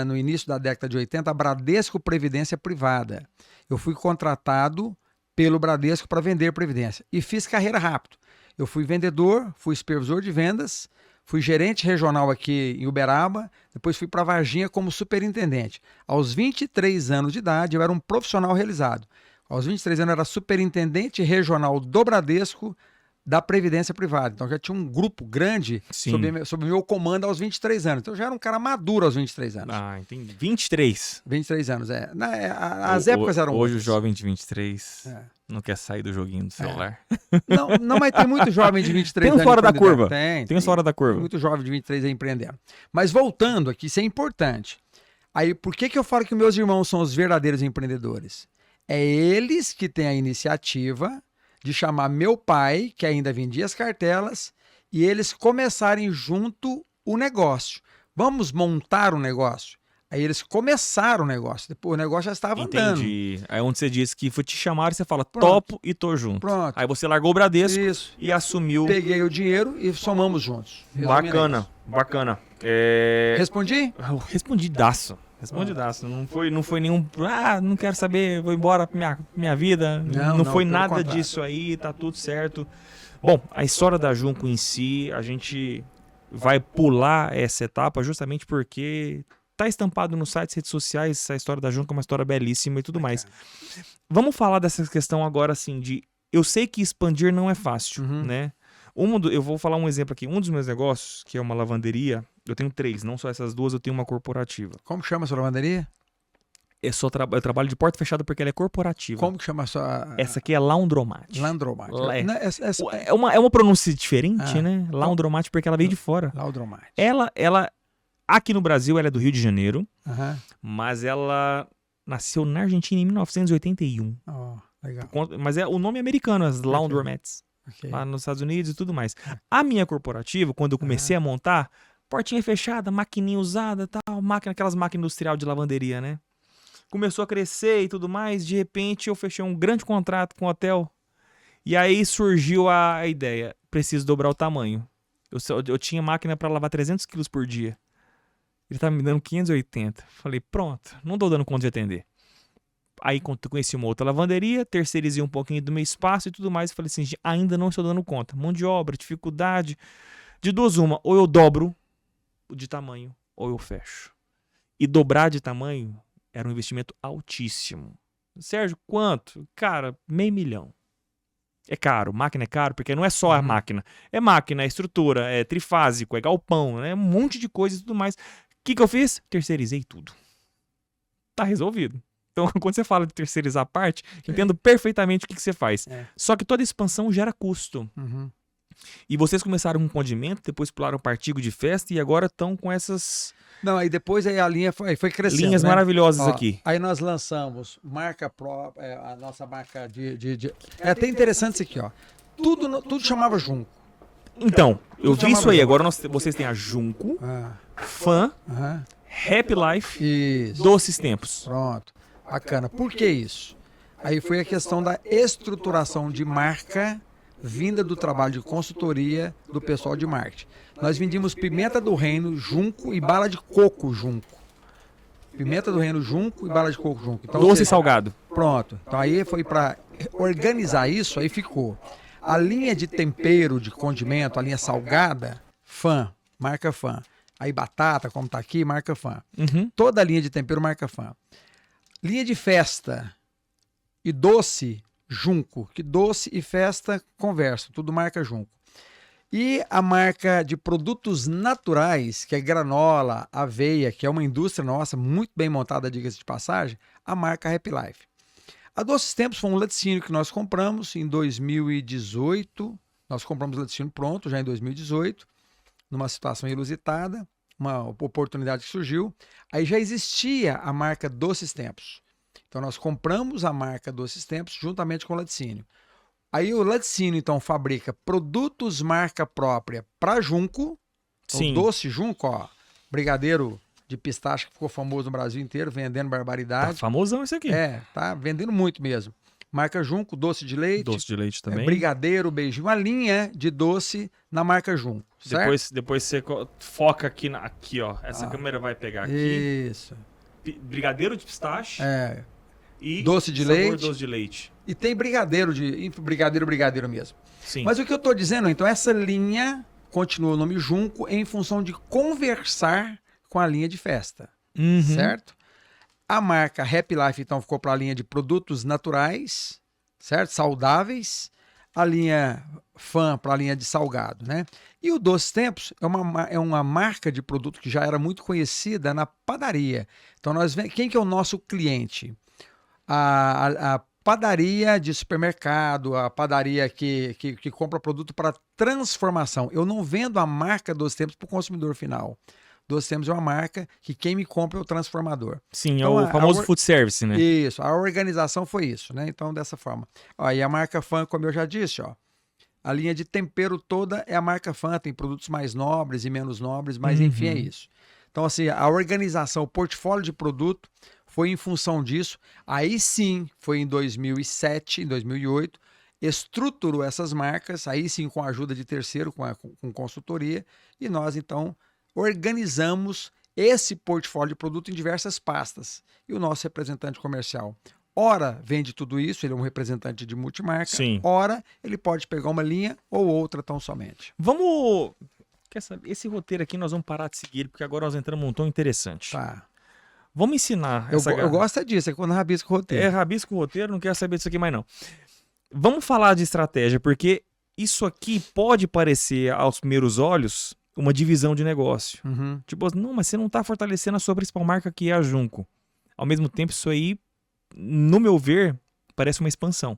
no início da década de 80 a Bradesco Previdência Privada. Eu fui contratado pelo Bradesco para vender Previdência e fiz carreira rápido. Eu fui vendedor, fui supervisor de vendas, fui gerente regional aqui em Uberaba, depois fui para Varginha como superintendente. Aos 23 anos de idade, eu era um profissional realizado. Aos 23 anos, eu era superintendente regional do Bradesco da Previdência Privada. Então, já tinha um grupo grande sob meu comando aos 23 anos. Então, eu já era um cara maduro aos 23 anos. Ah, entendi. 23. 23 anos, as épocas eram hoje outras. O jovem de 23 não quer sair do joguinho do celular. Não, mas tem muito jovem de 23 tem anos. Tem fora da curva. Tem fora da curva. Muito jovem de 23 aí empreendendo. Mas voltando aqui, isso é importante. Aí, por que eu falo que meus irmãos são os verdadeiros empreendedores? É eles que têm a iniciativa de chamar meu pai, que ainda vendia as cartelas, e eles começarem junto o negócio. Vamos montar um negócio? Aí eles começaram o negócio. Depois o negócio já estava andando. Entendi. Aí onde você disse que te chamaram, você fala, Pronto. topo e tô junto. Pronto. Aí você largou o Bradesco Isso. e assumiu. Peguei o dinheiro e somamos juntos. Bacana, bacana. Respondi? Respondidaço. Respondidaço. Não foi nenhum. Não quero saber, vou embora pra minha vida. Não foi nada contrário. disso aí, tá tudo certo. Bom, a história da Junco em si, a gente vai pular essa etapa justamente porque tá estampado no site, redes sociais, a história da Junco é uma história belíssima e tudo mais. Vamos falar dessa questão agora, assim, de... Eu sei que expandir não é fácil, né? Eu vou falar um exemplo aqui. Um dos meus negócios, que é uma lavanderia, eu tenho 3, não só essas 2, eu tenho uma corporativa. Como que chama a sua lavanderia? Eu trabalho de porta fechada porque ela é corporativa. Como que chama a sua... Essa aqui é Laundromat. Laundromat. É uma pronúncia diferente, né? Laundromat porque ela veio de fora. Laundromat. Ela, aqui no Brasil, ela é do Rio de Janeiro, mas ela nasceu na Argentina em 1981. Legal. Mas o nome é americano, as Laundromats. Lá nos Estados Unidos e tudo mais. A minha corporativa, quando eu comecei a montar, portinha fechada, maquininha usada, tal, aquelas máquinas industrial de lavanderia, né? Começou a crescer e tudo mais, de repente eu fechei um grande contrato com o hotel. E aí surgiu a ideia, preciso dobrar o tamanho. Eu tinha máquina para lavar 300 quilos por dia. Ele tava me dando 580. Falei, pronto, não tô dando conta de atender. Aí conheci uma outra lavanderia, terceirizei um pouquinho do meu espaço e tudo mais. E falei assim, ainda não estou dando conta. Mão de obra, dificuldade. De duas uma, ou eu dobro de tamanho, ou eu fecho. E dobrar de tamanho era um investimento altíssimo. Sérgio, quanto? Cara, $500 mil. É caro, máquina é caro, porque não é só a máquina. É máquina, é estrutura, é trifásico, é galpão, né? Um monte de coisa e tudo mais. O que eu fiz? Terceirizei tudo. Tá resolvido. Então, quando você fala de terceirizar a parte, entendo perfeitamente o que você faz. Só que toda expansão gera custo. E vocês começaram com condimento, depois pularam para artigo de festa e agora estão com essas... Não, aí depois a linha foi crescendo. Linhas maravilhosas aqui. Aí nós lançamos marca própria, a nossa marca de... É até interessante isso aqui, ó. Tudo chamava Junco. Então, eu vi isso aí. Agora vocês têm a Junco, Fan, Happy Life, Doces Tempos. Pronto. Bacana. Por que isso? Aí foi a questão da estruturação de marca vinda do trabalho de consultoria do pessoal de marketing. Nós vendíamos pimenta do reino, junco e bala de coco junco. Pimenta do reino, junco e bala de coco junco. Então, doce e salgado. Pronto. Então aí foi para organizar isso, aí ficou. A linha de tempero, de condimento, a linha salgada, Fan, marca Fan. Aí batata, como tá aqui, marca Fan. Toda a linha de tempero, marca Fan. Linha de festa e doce, Junco. Que doce e festa conversam, tudo marca Junco. E a marca de produtos naturais, que é granola, aveia, que é uma indústria nossa, muito bem montada, diga-se de passagem, a marca Happy Life. A Doces Tempos foi um laticínio que nós compramos em 2018. Nós compramos o laticínio pronto, já em 2018, numa situação inusitada. Uma oportunidade que surgiu, aí já existia a marca Doces Tempos. Então nós compramos a marca Doces Tempos juntamente com o laticínio. Aí o laticínio então fabrica produtos marca própria para Junco. Sim. O doce Junco, ó, brigadeiro de pistache que ficou famoso no Brasil inteiro, vendendo barbaridade. Tá famosão isso aqui. Tá vendendo muito mesmo. Marca Junco, doce de leite. Doce de leite também. Brigadeiro, beijinho. Uma linha de doce na marca Junco, certo? Depois você foca aqui, ó. Essa câmera vai pegar aqui. Isso. Brigadeiro de pistache. E doce de leite. Doce de leite. E tem brigadeiro mesmo. Sim. Mas o que eu tô dizendo, então, essa linha continua o nome Junco em função de conversar com a linha de festa, certo? A marca Happy Life, então, ficou para a linha de produtos naturais, certo? Saudáveis. A linha Fun para a linha de salgado, né? E o Doces Tempos é uma marca de produto que já era muito conhecida na padaria. Então, quem que é o nosso cliente? A padaria de supermercado, a padaria que compra produto para transformação. Eu não vendo a marca Doces Tempos para o consumidor final. Doces Tempos é uma marca que quem me compra é o transformador. Sim, então, é o famoso food service, né? Isso, a organização foi isso, né? Então, dessa forma. Ó, e a marca Fun, como eu já disse, ó, a linha de tempero toda é a marca Fun, tem produtos mais nobres e menos nobres, mas enfim, é isso. Então, assim, a organização, o portfólio de produto foi em função disso. Aí sim, foi em 2007, em 2008, estruturou essas marcas, aí sim com a ajuda de terceiro, com consultoria, e nós, então, organizamos esse portfólio de produto em diversas pastas. E o nosso representante comercial, ora vende tudo isso, ele é um representante de multimarca, Sim. Ora ele pode pegar uma linha ou outra tão somente. Vamos... Quer saber? Esse roteiro aqui nós vamos parar de seguir, porque agora nós entramos num tom interessante. Tá. Vamos ensinar Eu gosto disso, é quando rabisco o roteiro. Rabisco o roteiro, não quero saber disso aqui mais não. Vamos falar de estratégia, porque isso aqui pode parecer, aos primeiros olhos, uma divisão de negócio. Tipo, não, mas você não está fortalecendo a sua principal marca, que é a Junco. Ao mesmo tempo, isso aí, no meu ver, parece uma expansão.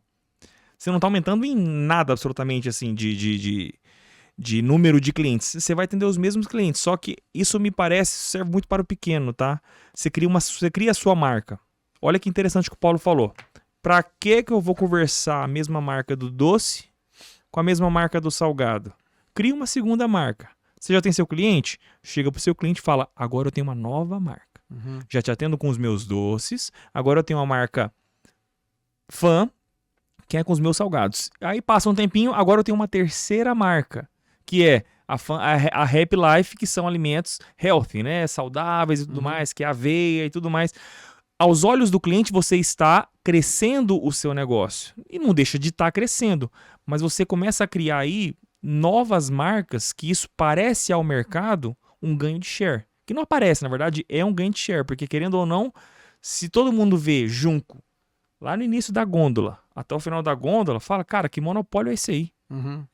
Você não está aumentando em nada, absolutamente, assim, de número de clientes. Você vai atender os mesmos clientes, só que isso me parece serve muito para o pequeno, tá? Você cria a sua marca. Olha que interessante que o Paulo falou. Para que eu vou conversar a mesma marca do doce com a mesma marca do salgado? Cria uma segunda marca. Você já tem seu cliente? Chega pro seu cliente e fala, agora eu tenho uma nova marca. Já te atendo com os meus doces, agora eu tenho uma marca Fun, que é com os meus salgados. Aí passa um tempinho, agora eu tenho uma terceira marca, que é a Happy Life, que são alimentos healthy, né? Saudáveis e tudo mais, que é aveia e tudo mais. Aos olhos do cliente, você está crescendo o seu negócio. E não deixa de estar crescendo, mas você começa a criar aí novas marcas, que isso parece ao mercado um ganho de share. Que não aparece, na verdade, é um ganho de share, porque querendo ou não, se todo mundo vê Junco lá no início da gôndola, até o final da gôndola, fala, cara, que monopólio é esse aí?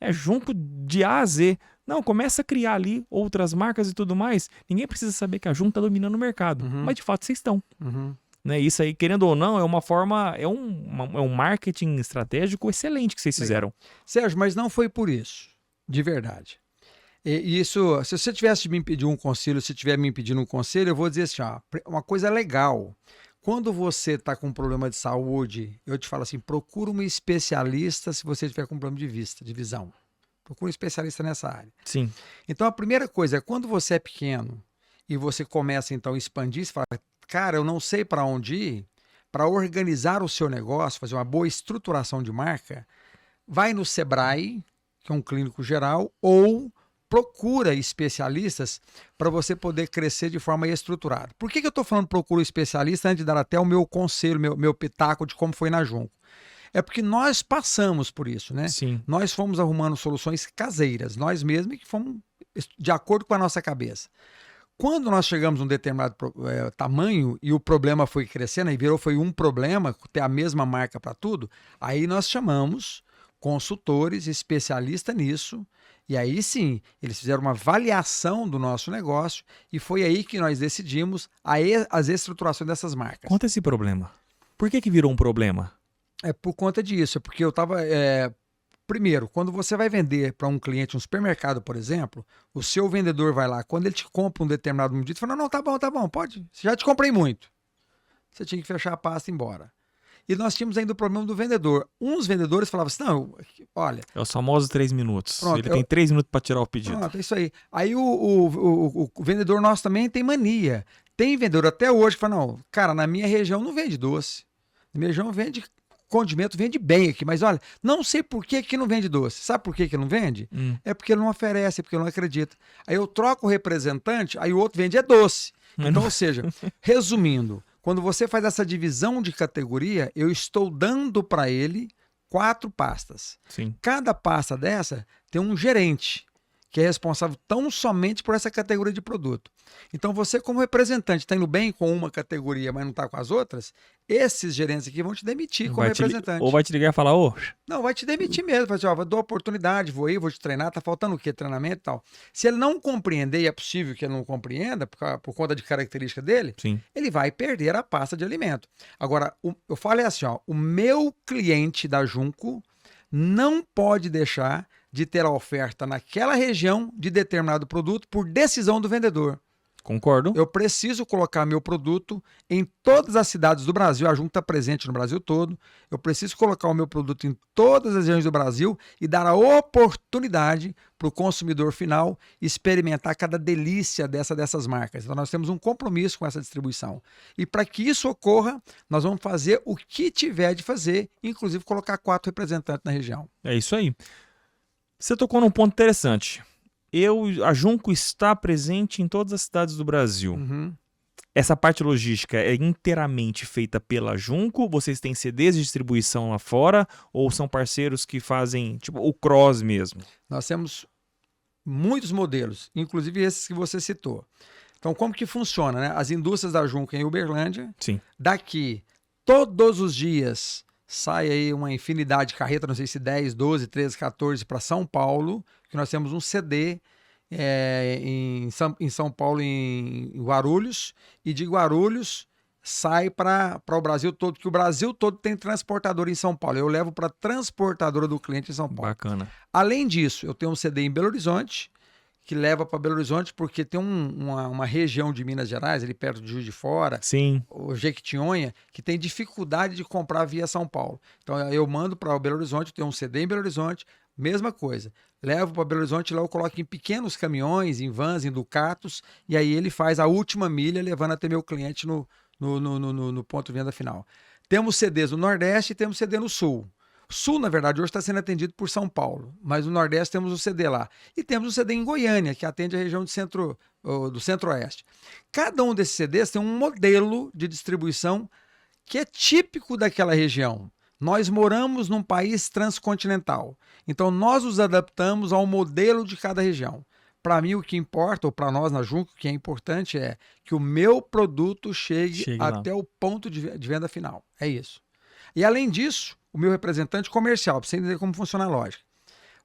É Junco de A a Z. Não, começa a criar ali outras marcas e tudo mais. Ninguém precisa saber que a Junco está dominando o mercado, mas de fato vocês estão. Né? Isso aí, querendo ou não, é uma forma, é um marketing estratégico excelente que vocês fizeram. Sérgio, mas não foi por isso. De verdade. E isso, se você tivesse me pedir um conselho, se tiver me pedindo um conselho, eu vou dizer assim, ó, uma coisa legal. Quando você está com um problema de saúde, eu te falo assim, procura um especialista se você tiver com um problema de visão. Procura um especialista nessa área. Sim. Então, a primeira coisa é, quando você é pequeno e você começa, então, a expandir, você fala, cara, eu não sei para onde ir, para organizar o seu negócio, fazer uma boa estruturação de marca, vai no Sebrae, que é um clínico geral, ou procura especialistas para você poder crescer de forma estruturada. Por que eu estou falando procura especialista antes de dar até o meu conselho, meu pitaco de como foi na Junco? É porque nós passamos por isso, né? Sim. Nós fomos arrumando soluções caseiras, nós mesmos que fomos de acordo com a nossa cabeça. Quando nós chegamos a um determinado tamanho e o problema foi crescendo, e foi um problema ter a mesma marca para tudo, aí nós chamamos consultores, especialistas nisso, e aí sim, eles fizeram uma avaliação do nosso negócio e foi aí que nós decidimos as estruturações dessas marcas. Conta esse problema. Por que virou um problema? É por conta disso, é porque eu estava... Primeiro, quando você vai vender para um cliente, um supermercado, por exemplo, o seu vendedor vai lá, quando ele te compra um determinado medidor, fala, não, tá bom, pode, já te comprei muito. Você tinha que fechar a pasta e ir embora. E nós tínhamos ainda o problema do vendedor. Uns vendedores falavam assim, não, olha... É os famosos 3 minutos. Pronto, ele tem 3 minutos para tirar o pedido. Pronto, é isso aí. Aí o vendedor nosso também tem mania. Tem vendedor até hoje que fala, não, cara, na minha região não vende doce. Na minha região vende condimento vende bem aqui, mas olha, não sei por que não vende doce. Sabe por que não vende? É porque ele não oferece, é porque ele não acredita. Aí eu troco o representante, aí o outro vende doce. Então, ou seja, resumindo, quando você faz essa divisão de categoria, eu estou dando para ele 4 pastas. Sim. Cada pasta dessa tem um gerente, que é responsável tão somente por essa categoria de produto. Então, você como representante está indo bem com uma categoria, mas não está com as outras, esses gerentes aqui vão te demitir como representante. Ou vai te ligar e falar, Não, vai te demitir mesmo. Vai dizer, ó, vou dar oportunidade, vou te treinar, tá faltando o quê? Treinamento e tal. Se ele não compreender, e é possível que ele não compreenda, por conta de característica dele, sim, ele vai perder a pasta de alimento. Agora, eu falo assim, ó, o meu cliente da Junco não pode deixar de ter a oferta naquela região de determinado produto por decisão do vendedor. concordo. Eu preciso colocar meu produto em todas as cidades do Brasil. A Junco está presente no Brasil todo. Eu preciso colocar o meu produto em todas as regiões do Brasil e dar a oportunidade para o consumidor final experimentar cada delícia dessas marcas. Então, nós temos um compromisso com essa distribuição. E para que isso ocorra, nós vamos fazer o que tiver de fazer, inclusive colocar 4 representantes na região. É isso aí. Você tocou num ponto interessante. A Junco está presente em todas as cidades do Brasil. Uhum. Essa parte logística é inteiramente feita pela Junco? Vocês têm CDs de distribuição lá fora? Ou são parceiros que fazem, tipo, o cross mesmo? Nós temos muitos modelos, inclusive esses que você citou. Então, como que funciona, né? As indústrias da Junco em Uberlândia. Sim. Daqui, todos os dias, sai aí uma infinidade de carreta, não sei se 10, 12, 13, 14 para São Paulo, que nós temos um CD em São Paulo, em Guarulhos, e de Guarulhos sai para o Brasil todo, que o Brasil todo tem transportadora em São Paulo. Eu levo para a transportadora do cliente em São Paulo. Bacana. Além disso, eu tenho um CD em Belo Horizonte, que leva para Belo Horizonte, porque tem uma região de Minas Gerais, ali perto de Juiz de Fora, sim, o Jequitinhonha, que tem dificuldade de comprar via São Paulo. Então eu mando para Belo Horizonte, tenho um CD em Belo Horizonte, mesma coisa. Levo para Belo Horizonte, lá eu coloco em pequenos caminhões, em vans, em ducatos, e aí ele faz a última milha, levando até meu cliente no ponto de venda final. Temos CDs no Nordeste e temos CD no Sul. Sul, na verdade, hoje está sendo atendido por São Paulo, mas no Nordeste temos o CD lá. E temos o CD em Goiânia, que atende a região do Centro-Oeste. Cada um desses CDs tem um modelo de distribuição que é típico daquela região. Nós moramos num país transcontinental, então nós nos adaptamos ao modelo de cada região. Para mim, o que importa, ou para nós na Junco, o que é importante é que o meu produto chegue até o ponto de venda final. É isso. E além disso, o meu representante comercial, para você entender como funciona a lógica.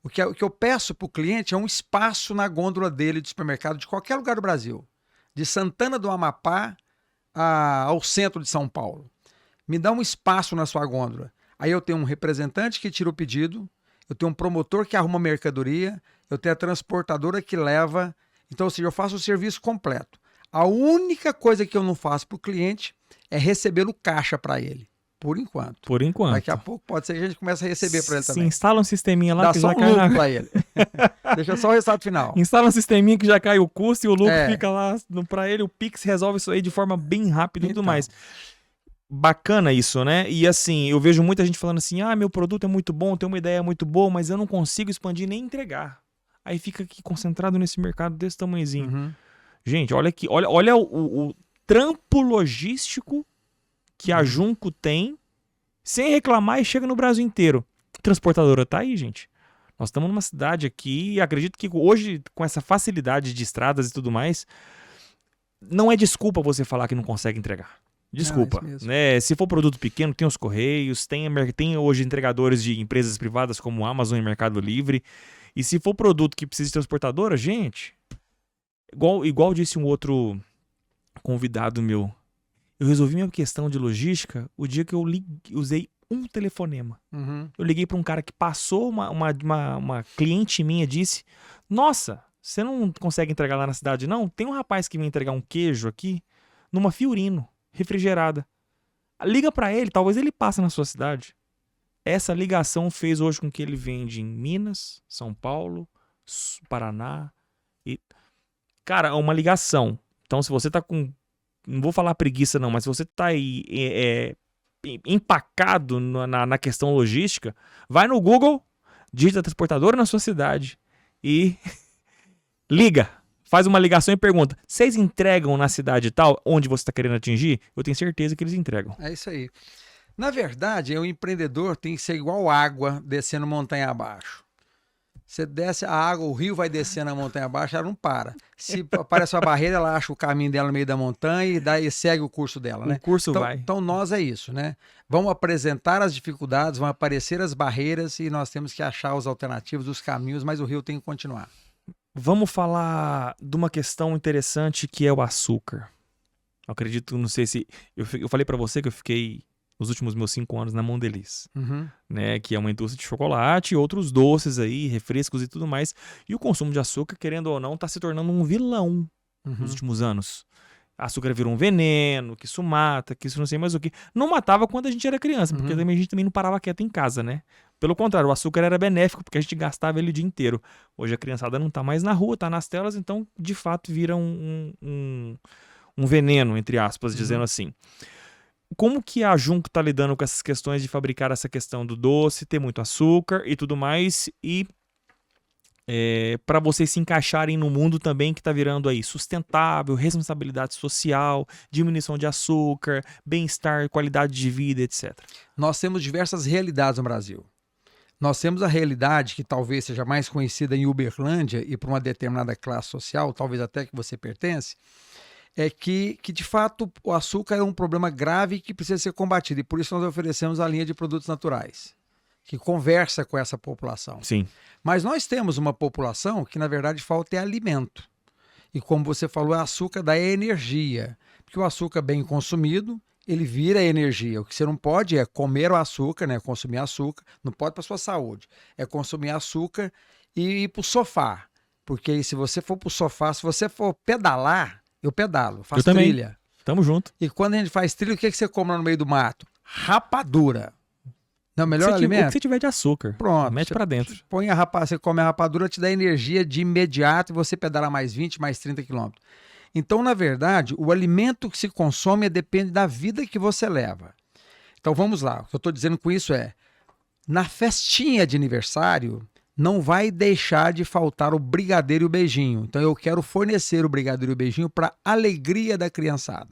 O que eu peço para o cliente é um espaço na gôndola dele de supermercado de qualquer lugar do Brasil. De Santana do Amapá ao centro de São Paulo. Me dá um espaço na sua gôndola. Aí eu tenho um representante que tira o pedido, eu tenho um promotor que arruma a mercadoria, eu tenho a transportadora que leva. Então, ou seja, eu faço o serviço completo. A única coisa que eu não faço para o cliente é receber o caixa para ele. Por enquanto. Por enquanto. Daqui a pouco pode ser que a gente comece a receber para ele também. Se instala um sisteminha lá dá que só já um cai lucro para ele. Deixa só o resultado final. Instala um sisteminha que já cai o custo e o lucro fica lá para ele. O Pix resolve isso aí de forma bem rápida e tudo mais. Bacana isso, né? E assim, eu vejo muita gente falando assim, meu produto é muito bom, tem uma ideia muito boa, mas eu não consigo expandir nem entregar. Aí fica aqui concentrado nesse mercado desse tamanhozinho. Uhum. Gente, olha aqui, olha o trampo logístico que a Junco tem, sem reclamar, e chega no Brasil inteiro. A transportadora tá aí, gente. Nós estamos numa cidade aqui, e acredito que hoje, com essa facilidade de estradas e tudo mais, não é desculpa você falar que não consegue entregar. Desculpa. Né? Se for produto pequeno, tem os Correios, tem hoje entregadores de empresas privadas como Amazon e Mercado Livre. E se for produto que precisa de transportadora, gente, igual disse um outro convidado meu, eu resolvi minha questão de logística o dia que eu usei um telefonema. Uhum. Eu liguei para um cara que passou, uma cliente minha disse, nossa, você não consegue entregar lá na cidade não? Tem um rapaz que vem entregar um queijo aqui numa Fiorino refrigerada. Liga para ele, talvez ele passe na sua cidade. Essa ligação fez hoje com que ele vende em Minas, São Paulo, Paraná. Cara, é uma ligação. Então, se você tá com... Não vou falar preguiça não, mas se você tá aí empacado na questão logística, vai no Google, digita transportadora na sua cidade e liga. Faz uma ligação e pergunta: vocês entregam na cidade tal, onde você está querendo atingir? Eu tenho certeza que eles entregam. É isso aí. Na verdade, o empreendedor tem que ser igual água descendo montanha abaixo. Você desce a água, o rio vai descendo a montanha abaixo, ela não para. Se aparece uma barreira, ela acha o caminho dela no meio da montanha e segue o curso dela, né? O curso então, vai. Então nós é isso, né? Vão apresentar as dificuldades, vão aparecer as barreiras e nós temos que achar os alternativos, os caminhos, mas o rio tem que continuar. Vamos falar de uma questão interessante que é o açúcar. Eu acredito, não sei se... Eu falei pra você que eu fiquei nos últimos meus 5 anos na Mondelez, né? Que é uma indústria de chocolate e outros doces aí, refrescos e tudo mais. E o consumo de açúcar, querendo ou não, tá se tornando um vilão nos últimos anos. Açúcar virou um veneno, que isso mata, que isso não sei mais o que. Não matava quando a gente era criança, porque a gente também não parava quieto em casa, né? Pelo contrário, o açúcar era benéfico, porque a gente gastava ele o dia inteiro. Hoje a criançada não tá mais na rua, tá nas telas, então de fato vira um veneno, entre aspas, dizendo assim. Como que a Junco tá lidando com essas questões de fabricar essa questão do doce, ter muito açúcar e tudo mais, e para vocês se encaixarem no mundo também que está virando aí sustentável, responsabilidade social, diminuição de açúcar, bem-estar, qualidade de vida, etc. Nós temos diversas realidades no Brasil. Nós temos a realidade que talvez seja mais conhecida em Uberlândia e por uma determinada classe social, talvez até que você pertence, é que de fato o açúcar é um problema grave que precisa ser combatido e por isso nós oferecemos a linha de produtos naturais, que conversa com essa população. Sim. Mas nós temos uma população que, na verdade, falta é alimento. E como você falou, o açúcar dá energia. Porque o açúcar bem consumido, ele vira energia. O que você não pode é comer o açúcar, né? Consumir açúcar. Não pode para a sua saúde. É consumir açúcar e ir para o sofá. Porque se você for para o sofá, se você for pedalar, eu pedalo, faço trilha. Também. Tamo junto. E quando a gente faz trilha, o que você come lá no meio do mato? Rapadura. Não, melhor alimento? O que você tiver de açúcar. Pronto. Mete pra dentro. Você come a rapadura, te dá energia de imediato e você pedala mais 20, mais 30 quilômetros. Então, na verdade, o alimento que se consome depende da vida que você leva. Então, vamos lá. O que eu estou dizendo com isso é, na festinha de aniversário, não vai deixar de faltar o brigadeiro e o beijinho. Então, eu quero fornecer o brigadeiro e o beijinho para a alegria da criançada.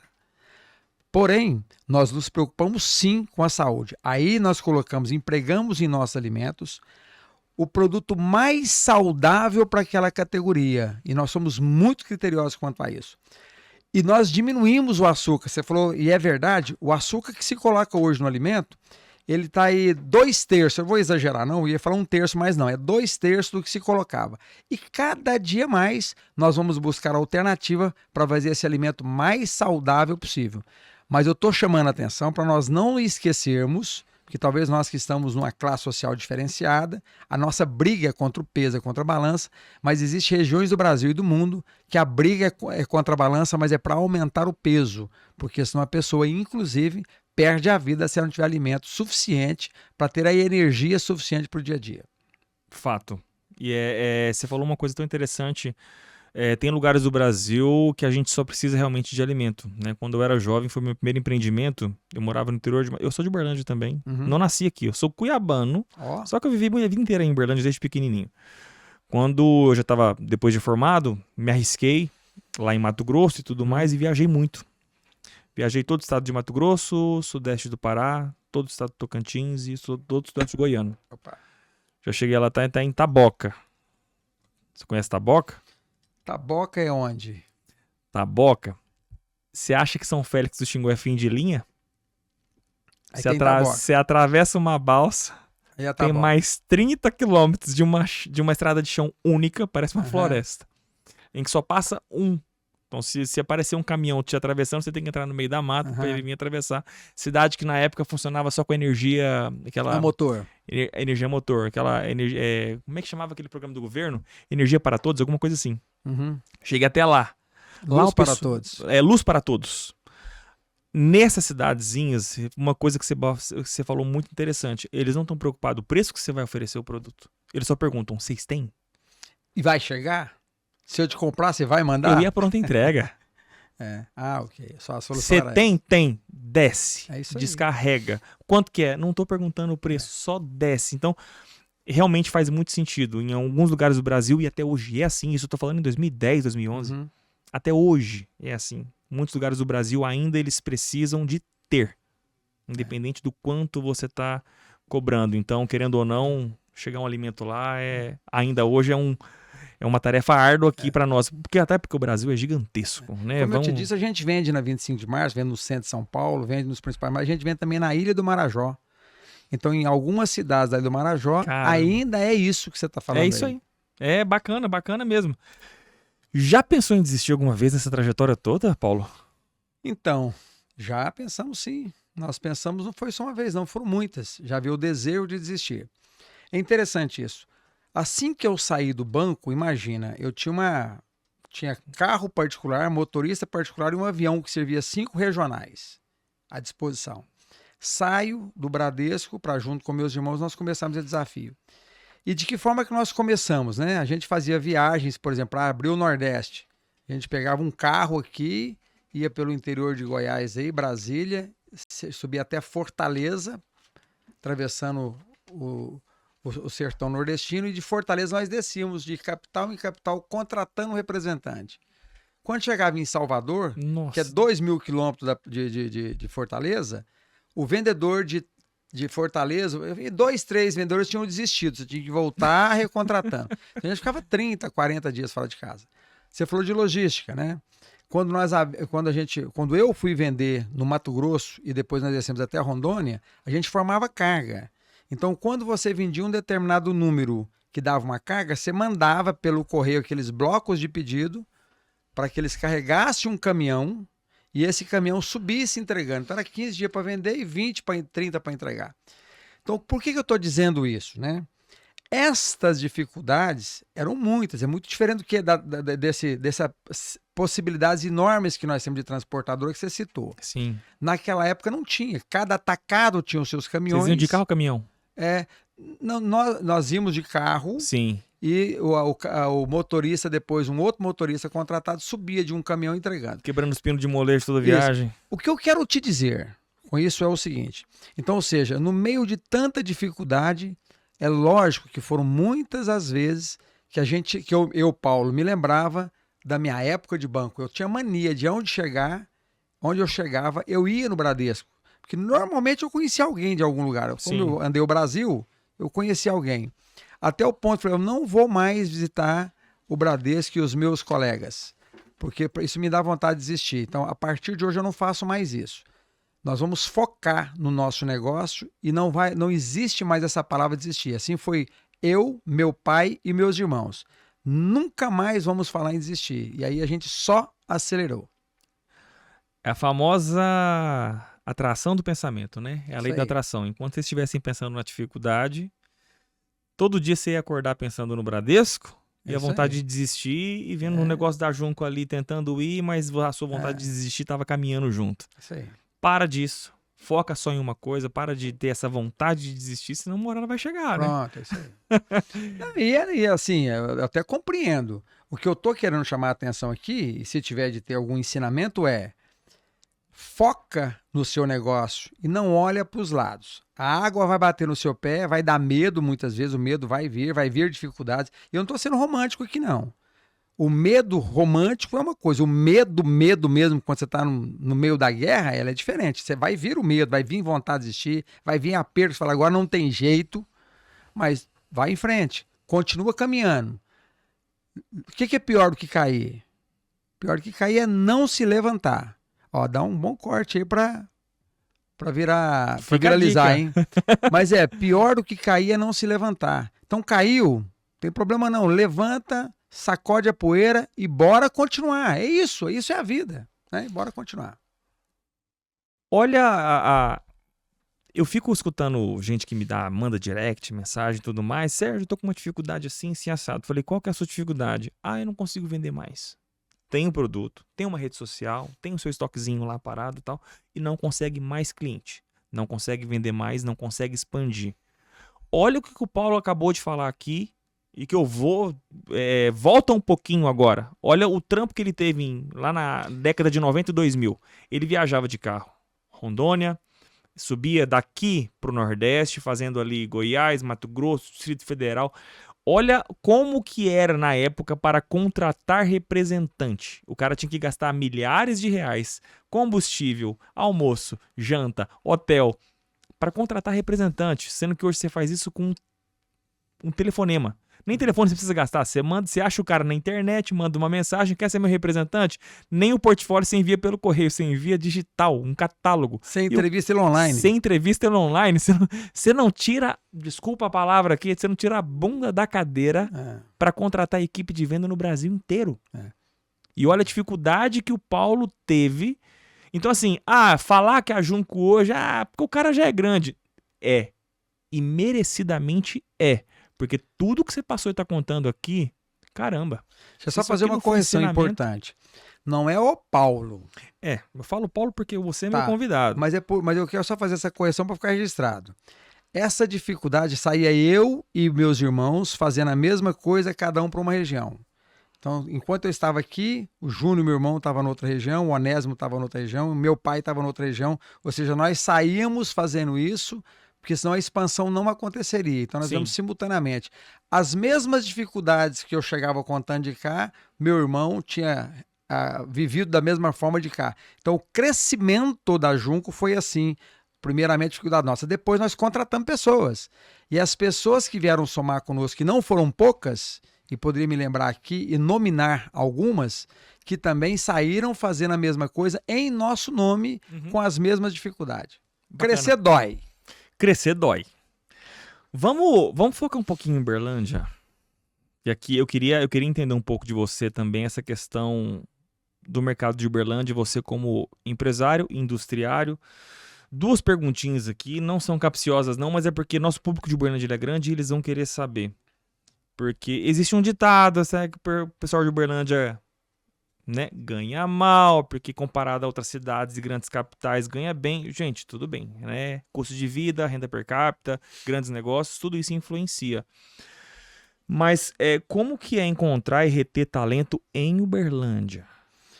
Porém, nós nos preocupamos sim com a saúde. Aí nós empregamos em nossos alimentos o produto mais saudável para aquela categoria. E nós somos muito criteriosos quanto a isso. E nós diminuímos o açúcar. Você falou, e é verdade, o açúcar que se coloca hoje no alimento, ele está aí 2/3, eu vou exagerar, não, eu ia falar 1/3, mas não, é 2/3 do que se colocava. E cada dia mais nós vamos buscar alternativa para fazer esse alimento mais saudável possível. Mas eu estou chamando a atenção para nós não esquecermos, porque talvez nós que estamos numa classe social diferenciada, a nossa briga é contra o peso, é contra a balança, mas existem regiões do Brasil e do mundo que a briga é contra a balança, mas é para aumentar o peso, porque senão a pessoa, inclusive, perde a vida se ela não tiver alimento suficiente para ter a energia suficiente para o dia a dia. Fato. E você falou uma coisa tão interessante. Tem lugares do Brasil que a gente só precisa realmente de alimento, né? Quando eu era jovem, foi meu primeiro empreendimento. Eu morava no interior eu sou de Uberlândia também. Não nasci aqui, eu sou cuiabano. Só que eu vivi a vida inteira em Uberlândia desde pequenininho. Quando eu já estava, depois de formado, me arrisquei lá em Mato Grosso e tudo mais e viajei muito. Viajei todo o estado de Mato Grosso, sudeste do Pará, todo o estado do Tocantins e todo o sudeste goiano. Opa. Já cheguei lá, tá em Taboca. Você conhece Taboca? Taboca é onde? Taboca. Você acha que São Félix do Xingu é fim de linha? Você atravessa uma balsa, tem mais 30 quilômetros de uma estrada de chão única, parece uma floresta, em que só passa um. Então, se aparecer um caminhão te atravessando, você tem que entrar no meio da mata para ele vir atravessar. Cidade que na época funcionava só com energia... motor. Energia motor. Como é que chamava aquele programa do governo? Energia para Todos, alguma coisa assim. Cheguei até lá. Luz para Todos. Luz para Todos. Nessas cidadezinhas, uma coisa que você falou muito interessante. Eles não estão preocupados com o preço que você vai oferecer o produto. Eles só perguntam, vocês têm? E vai chegar? Se eu te comprar, você vai mandar? Eu ia pronta entrega. Ok. Só a solução Você era tem? essa. Tem. Desce. É isso aí. Descarrega. Quanto que é? Não tô perguntando o preço, só desce. Então, realmente faz muito sentido. Em alguns lugares do Brasil, e até hoje é assim. Isso eu tô falando em 2010, 2011. Uhum. Até hoje é assim. Muitos lugares do Brasil ainda eles precisam de ter. Independente do quanto você tá cobrando. Então, querendo ou não, chegar um alimento lá ainda hoje é uma tarefa árdua aqui para nós. Até porque o Brasil é gigantesco, né? Como eu te disse, a gente vende na 25 de março, vende no centro de São Paulo, vende nos principais, mas a gente vende também na Ilha do Marajó. Então, em algumas cidades da Ilha do Marajó, Caramba. ainda é isso que você está falando. É isso aí. É bacana, bacana mesmo. Já pensou em desistir alguma vez nessa trajetória toda, Paulo? Então, já pensamos sim. Nós pensamos, não foi só uma vez, não, foram muitas. Já vi o desejo de desistir. É interessante isso. Assim que eu saí do banco, imagina, eu tinha carro particular, motorista particular e um avião que servia 5 regionais à disposição. Saio do Bradesco para, junto com meus irmãos, nós começamos esse desafio. E de que forma que nós começamos, né? A gente fazia viagens, por exemplo, para abrir o Nordeste. A gente pegava um carro aqui, ia pelo interior de Goiás, aí, Brasília, subia até Fortaleza, atravessando o sertão nordestino, e de Fortaleza nós descíamos de capital em capital, contratando um representante. Quando chegava em Salvador, Nossa. que é 2.000 quilômetros de Fortaleza, o vendedor de Fortaleza, 2, 3 vendedores tinham desistido, você tinha que voltar recontratando. Então a gente ficava 30, 40 dias fora de casa. Você falou de logística, né? Quando eu fui vender no Mato Grosso e depois nós descemos até Rondônia, a gente formava carga. Então, quando você vendia um determinado número que dava uma carga, você mandava pelo correio aqueles blocos de pedido para que eles carregassem um caminhão e esse caminhão subisse entregando. Então, era 15 dias para vender e 20, 30 para entregar. Então, por que eu estou dizendo isso, né? Estas dificuldades eram muitas, é muito diferente do que dessas possibilidades enormes que nós temos de transportadora que você citou. Sim. Naquela época não tinha, cada atacado tinha os seus caminhões. Vocês iam de carro ou caminhão? Nós íamos de carro. Sim. E o motorista, depois um outro motorista contratado, subia de um caminhão entregando. Quebrando os pinos de molejo toda a viagem. Isso. O que eu quero te dizer com isso é o seguinte. Então, ou seja, no meio de tanta dificuldade, é lógico que foram muitas as vezes que eu, Paulo, me lembrava da minha época de banco. Eu tinha mania de onde eu chegava, eu ia no Bradesco. Porque normalmente eu conhecia alguém de algum lugar. Quando eu andei o Brasil, eu conhecia alguém. Até o ponto, eu não vou mais visitar o Bradesco e os meus colegas, porque isso me dá vontade de desistir. Então, a partir de hoje eu não faço mais isso. Nós vamos focar no nosso negócio e não existe mais essa palavra desistir. Assim foi eu, meu pai e meus irmãos. Nunca mais vamos falar em desistir. E aí a gente só acelerou. É a famosa atração do pensamento, né? É a lei da atração. Enquanto vocês estivessem pensando na dificuldade, todo dia você ia acordar pensando no Bradesco e a vontade de desistir e vendo o negócio da Junco ali tentando ir, mas a sua vontade de desistir estava caminhando junto. Isso aí. Para disso. Foca só em uma coisa, para de ter essa vontade de desistir, senão uma hora ela vai chegar, né? Pronto, é isso aí. E assim, eu até compreendo. O que eu tô querendo chamar a atenção aqui, e se tiver de ter algum ensinamento, foca no seu negócio e não olha para os lados. A água vai bater no seu pé, vai dar medo muitas vezes, o medo vai vir dificuldades. E eu não estou sendo romântico aqui, não. O medo romântico é uma coisa, o medo mesmo, quando você está no meio da guerra, ela é diferente. Você vai vir o medo, vai vir vontade de desistir, vai vir aperto, você fala, agora não tem jeito, mas vai em frente, continua caminhando. O que é pior do que cair? Pior do que cair é não se levantar. Ó, dá um bom corte aí para viralizar, hein? Mas pior do que cair é não se levantar. Então caiu, não tem problema não, levanta, sacode a poeira e bora continuar. É isso é a vida, né? Bora continuar. Olha, eu fico escutando gente que manda direct, mensagem e tudo mais. Sérgio, eu tô com uma dificuldade assim assado. Falei, qual que é a sua dificuldade? Eu não consigo vender mais. Tem um produto, tem uma rede social, tem o seu estoquezinho lá parado e tal, e não consegue mais cliente. Não consegue vender mais, não consegue expandir. Olha o que o Paulo acabou de falar aqui e que eu vou... volta um pouquinho agora. Olha o trampo que ele teve lá na década de 90 e 2000. Ele viajava de carro. Rondônia, subia daqui para o Nordeste, fazendo ali Goiás, Mato Grosso, Distrito Federal. Olha como que era na época para contratar representante. O cara tinha que gastar milhares de reais, combustível, almoço, janta, hotel, para contratar representante, sendo que hoje você faz isso com um telefonema. Nem telefone você precisa gastar. Você acha o cara na internet, manda uma mensagem, quer ser meu representante? Nem o portfólio você envia pelo correio, você envia digital, um catálogo. Sem entrevista online. Sem entrevista online. Você não tira, desculpa a palavra aqui, você não tira a bunda da cadeira para contratar a equipe de venda no Brasil inteiro. E olha a dificuldade que o Paulo teve. Então assim, falar que a Junco hoje, porque o cara já é grande. E merecidamente é. Porque tudo que você passou e está contando aqui, caramba. Deixa eu só fazer uma correção importante. Não é o Paulo. Eu falo Paulo porque você é meu convidado. Mas eu quero só fazer essa correção para ficar registrado. Essa dificuldade saía eu e meus irmãos fazendo a mesma coisa, cada um para uma região. Então, enquanto eu estava aqui, o Júnior, meu irmão, estava em outra região, o Onésimo estava em outra região, o meu pai estava em outra região. Ou seja, nós saíamos fazendo isso, porque senão a expansão não aconteceria. Então nós vamos simultaneamente. As mesmas dificuldades que eu chegava contando de cá, meu irmão tinha vivido da mesma forma de cá. Então o crescimento da Junco foi assim. Primeiramente, dificuldade nossa. Depois nós contratamos pessoas. E as pessoas que vieram somar conosco, que não foram poucas, e poderia me lembrar aqui e nominar algumas, que também saíram fazendo a mesma coisa em nosso nome, com as mesmas dificuldades. Bacana. Crescer dói. Crescer dói. Vamos focar um pouquinho em Uberlândia. E aqui eu queria entender um pouco de você também, essa questão do mercado de Uberlândia, você como empresário, industriário. Duas perguntinhas aqui, não são capciosas não, mas é porque nosso público de Uberlândia é grande e eles vão querer saber. Porque existe um ditado, sabe, que o pessoal de Uberlândia, né, ganha mal, porque comparado a outras cidades e grandes capitais ganha bem. Gente, tudo bem, né? Custo de vida, renda per capita, grandes negócios, tudo isso influencia. Mas como que é encontrar e reter talento em Uberlândia?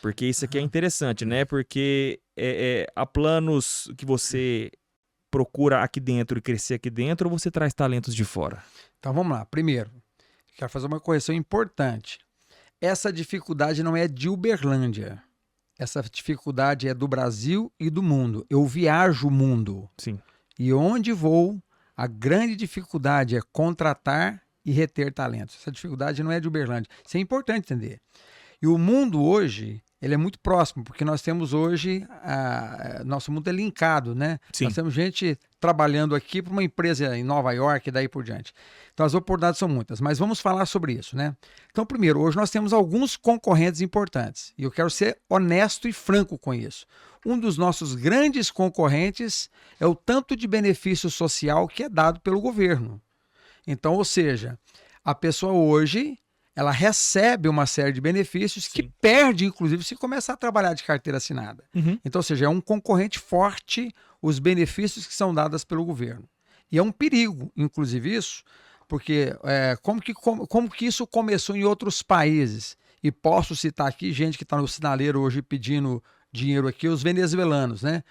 Porque isso aqui é interessante, né? Porque há planos que você procura aqui dentro e crescer aqui dentro, ou você traz talentos de fora? Então vamos lá. Primeiro, quero fazer uma correção importante. Essa dificuldade não é de Uberlândia. Essa dificuldade é do Brasil e do mundo. Eu viajo o mundo. Sim. E onde vou, a grande dificuldade é contratar e reter talentos. Essa dificuldade não é de Uberlândia. Isso é importante entender. E o mundo hoje, ele é muito próximo, porque nós temos hoje, nosso mundo é linkado, né? Sim. Nós temos gente trabalhando aqui para uma empresa em Nova York e daí por diante. Então as oportunidades são muitas, mas vamos falar sobre isso, né? Então primeiro, hoje nós temos alguns concorrentes importantes e eu quero ser honesto e franco com isso. Um dos nossos grandes concorrentes é o tanto de benefício social que é dado pelo governo. Então, ou seja, a pessoa hoje, ela recebe uma série de benefícios que perde, inclusive, se começar a trabalhar de carteira assinada. Então, ou seja, é um concorrente forte os benefícios que são dados pelo governo. E é um perigo, inclusive, isso, porque como que isso começou em outros países? E posso citar aqui gente que está no sinaleiro hoje pedindo dinheiro aqui, os venezuelanos, né?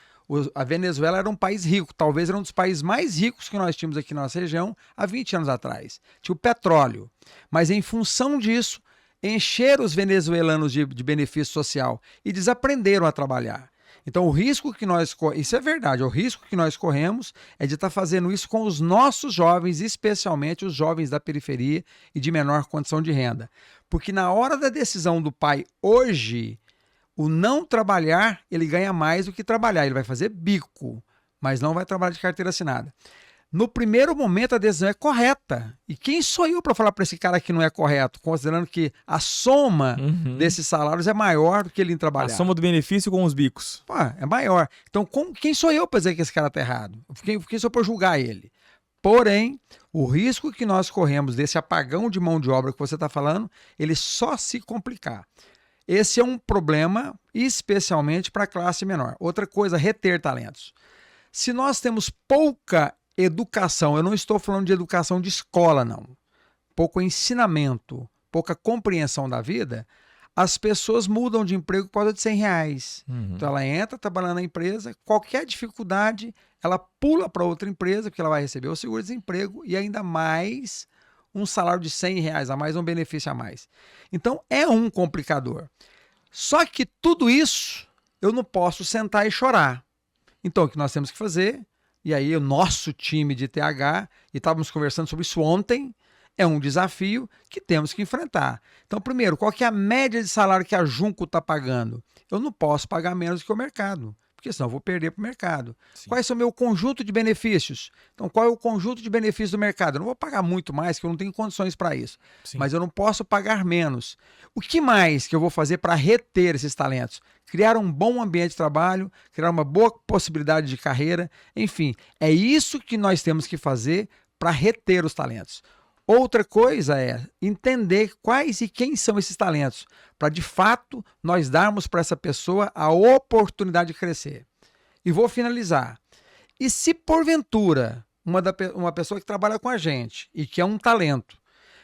A Venezuela era um país rico, talvez era um dos países mais ricos que nós tínhamos aqui na nossa região há 20 anos atrás. Tinha o petróleo, mas em função disso, encheram os venezuelanos de benefício social e desaprenderam a trabalhar. Então o risco que nós corremos, isso é verdade, o risco que nós corremos é de estar fazendo isso com os nossos jovens, especialmente os jovens da periferia e de menor condição de renda. Porque na hora da decisão do pai hoje, o não trabalhar, ele ganha mais do que trabalhar. Ele vai fazer bico, mas não vai trabalhar de carteira assinada. No primeiro momento, a decisão é correta. E quem sou eu para falar para esse cara que não é correto, considerando que a soma desses salários é maior do que ele em trabalhar? A soma do benefício com os bicos. É maior. Então, quem sou eu para dizer que esse cara está errado? Quem sou eu para julgar ele? Porém, o risco que nós corremos desse apagão de mão de obra que você está falando, ele só se complicar. Esse é um problema, especialmente para a classe menor. Outra coisa, reter talentos. Se nós temos pouca educação, eu não estou falando de educação de escola, não. pouco ensinamento, pouca compreensão da vida, as pessoas mudam de emprego por causa de R$ 100. Então ela entra trabalhando na empresa, qualquer dificuldade, ela pula para outra empresa, porque ela vai receber o seguro-desemprego e ainda mais um salário de R$ 100 a mais, um benefício a mais. Então é um complicador. Só que tudo isso eu não posso sentar e chorar. Então o que nós temos que fazer, e aí o nosso time de TH, e estávamos conversando sobre isso ontem, é um desafio que temos que enfrentar. Então, primeiro, qual que é a média de salário que a Junco está pagando? Eu não posso pagar menos que o mercado, porque senão eu vou perder para o mercado. Sim. Quais são o meu conjunto de benefícios? Então, qual é o conjunto de benefícios do mercado? Eu não vou pagar muito mais, porque eu não tenho condições para isso. Sim. Mas eu não posso pagar menos. O que mais que eu vou fazer para reter esses talentos? Criar um bom ambiente de trabalho, criar uma boa possibilidade de carreira. Enfim, é isso que nós temos que fazer para reter os talentos. Outra coisa é entender quais e quem são esses talentos, para de fato nós darmos para essa pessoa a oportunidade de crescer. E vou finalizar. E se porventura uma pessoa que trabalha com a gente e que é um talento,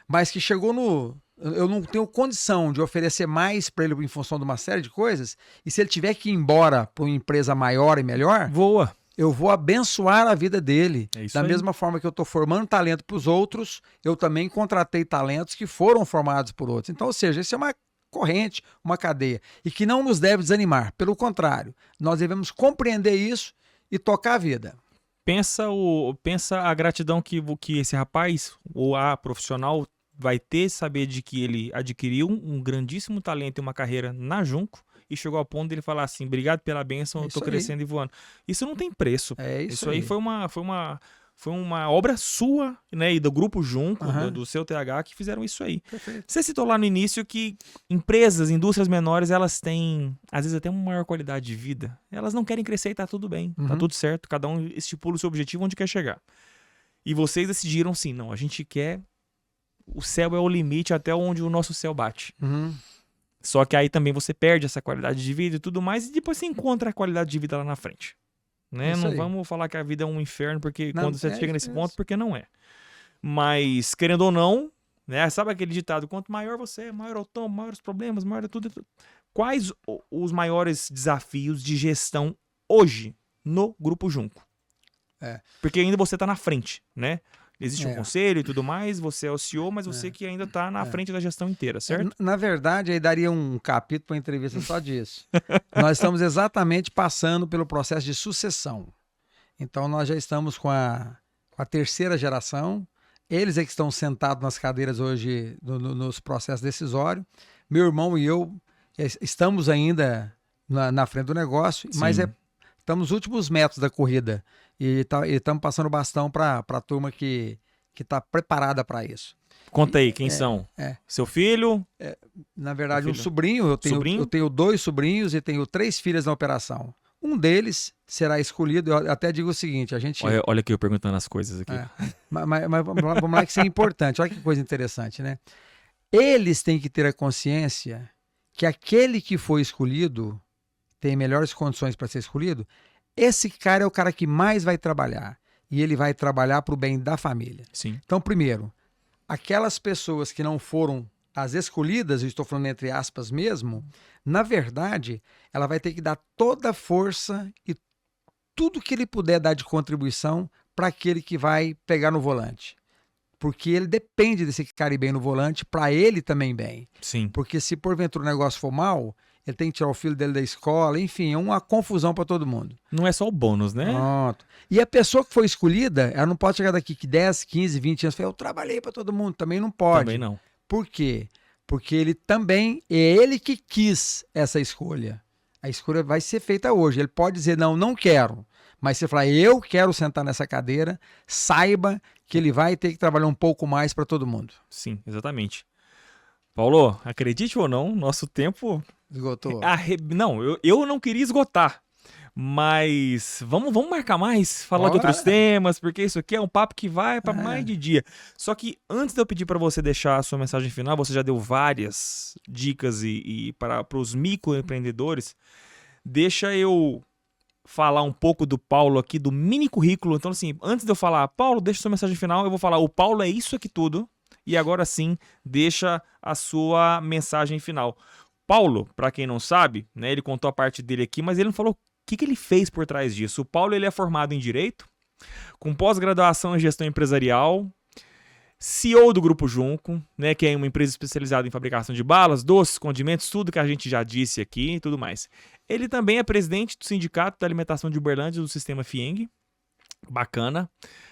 mas que chegou no... Eu não tenho condição de oferecer mais para ele em função de uma série de coisas, e se ele tiver que ir embora para uma empresa maior e melhor... Voa. Eu vou abençoar a vida dele. Da mesma forma que eu estou formando talento para os outros, eu também contratei talentos que foram formados por outros. Então, ou seja, isso é uma corrente, uma cadeia, e que não nos deve desanimar. Pelo contrário, nós devemos compreender isso e tocar a vida. Pensa a gratidão que esse rapaz, ou a profissional, vai ter, saber de que ele adquiriu um grandíssimo talento e uma carreira na Junco, e chegou ao ponto dele falar assim, obrigado pela bênção, eu tô crescendo e voando. Isso não tem preço. Isso aí foi uma obra sua, né, e do Grupo Junco, do seu TH, que fizeram isso aí. Perfeito. Você citou lá no início que empresas, indústrias menores, elas têm, às vezes, até uma maior qualidade de vida. Elas não querem crescer e tá tudo bem, tá tudo certo, cada um estipula o seu objetivo onde quer chegar. E vocês decidiram assim, não, a gente quer... O céu é o limite até onde o nosso céu bate. Só que aí também você perde essa qualidade de vida e tudo mais, e depois você encontra a qualidade de vida lá na frente. Né? Não vamos falar que a vida é um inferno porque quando você chega nesse ponto, porque não é. Mas, querendo ou não, né? Sabe aquele ditado, quanto maior você é, maior o tom, maior os problemas, maior é tudo. Quais os maiores desafios de gestão hoje no Grupo Junco? Porque ainda você está na frente, né? Existe um conselho e tudo mais, você é o CEO, mas você que ainda está na frente da gestão inteira, certo? Na verdade, aí daria um capítulo para uma entrevista só disso. Nós estamos exatamente passando pelo processo de sucessão. Então, nós já estamos com a terceira geração. Eles é que estão sentados nas cadeiras hoje nos processos decisórios. Meu irmão e eu estamos ainda na frente do negócio, mas estamos nos últimos metros da corrida. E estamos passando o bastão para a turma que está preparada para isso. Conta aí, quem são? Seu filho? Na verdade, um sobrinho. Eu tenho 2 sobrinhos e tenho 3 filhas na operação. Um deles será escolhido. Eu até digo o seguinte, a gente... Olha aqui eu perguntando as coisas aqui. Mas vamos lá que isso é importante. Olha que coisa interessante, né? Eles têm que ter a consciência que aquele que foi escolhido tem melhores condições para ser escolhido. Esse cara é o cara que mais vai trabalhar. E ele vai trabalhar para o bem da família. Sim. Então, primeiro, aquelas pessoas que não foram as escolhidas, eu estou falando entre aspas mesmo, na verdade, ela vai ter que dar toda a força e tudo que ele puder dar de contribuição para aquele que vai pegar no volante. Porque ele depende desse cara ir bem no volante, para ele também bem. Sim. Porque se porventura o negócio for mal... Ele tem que tirar o filho dele da escola, enfim, é uma confusão para todo mundo. Não é só o bônus, né? Pronto. E a pessoa que foi escolhida, ela não pode chegar daqui que 10, 15, 20 anos e falar, eu trabalhei para todo mundo. Também não pode. Também não. Por quê? Porque ele também, é ele que quis essa escolha. A escolha vai ser feita hoje. Ele pode dizer, não quero. Mas se você falar, eu quero sentar nessa cadeira, saiba que ele vai ter que trabalhar um pouco mais para todo mundo. Sim, exatamente. Paulo, acredite ou não, nosso tempo... Esgotou. Não, eu não queria esgotar, mas vamos marcar mais, falar de outros temas, porque isso aqui é um papo que vai para mais de dia. Só que antes de eu pedir para você deixar a sua mensagem final, você já deu várias dicas e para os microempreendedores, deixa eu falar um pouco do Paulo aqui, do mini currículo. Então assim, antes de eu falar, Paulo, deixa a sua mensagem final, eu vou falar, o Paulo é isso aqui tudo. e agora sim, deixa a sua mensagem final. Paulo, para quem não sabe, né, ele contou a parte dele aqui, mas ele não falou o que ele fez por trás disso. O Paulo ele é formado em Direito, com pós-graduação em Gestão Empresarial, CEO do Grupo Junco, né, que é uma empresa especializada em fabricação de balas, doces, condimentos, tudo que a gente já disse aqui e tudo mais. Ele também é presidente do Sindicato da Alimentação de Uberlândia do Sistema FIENG. Bacana.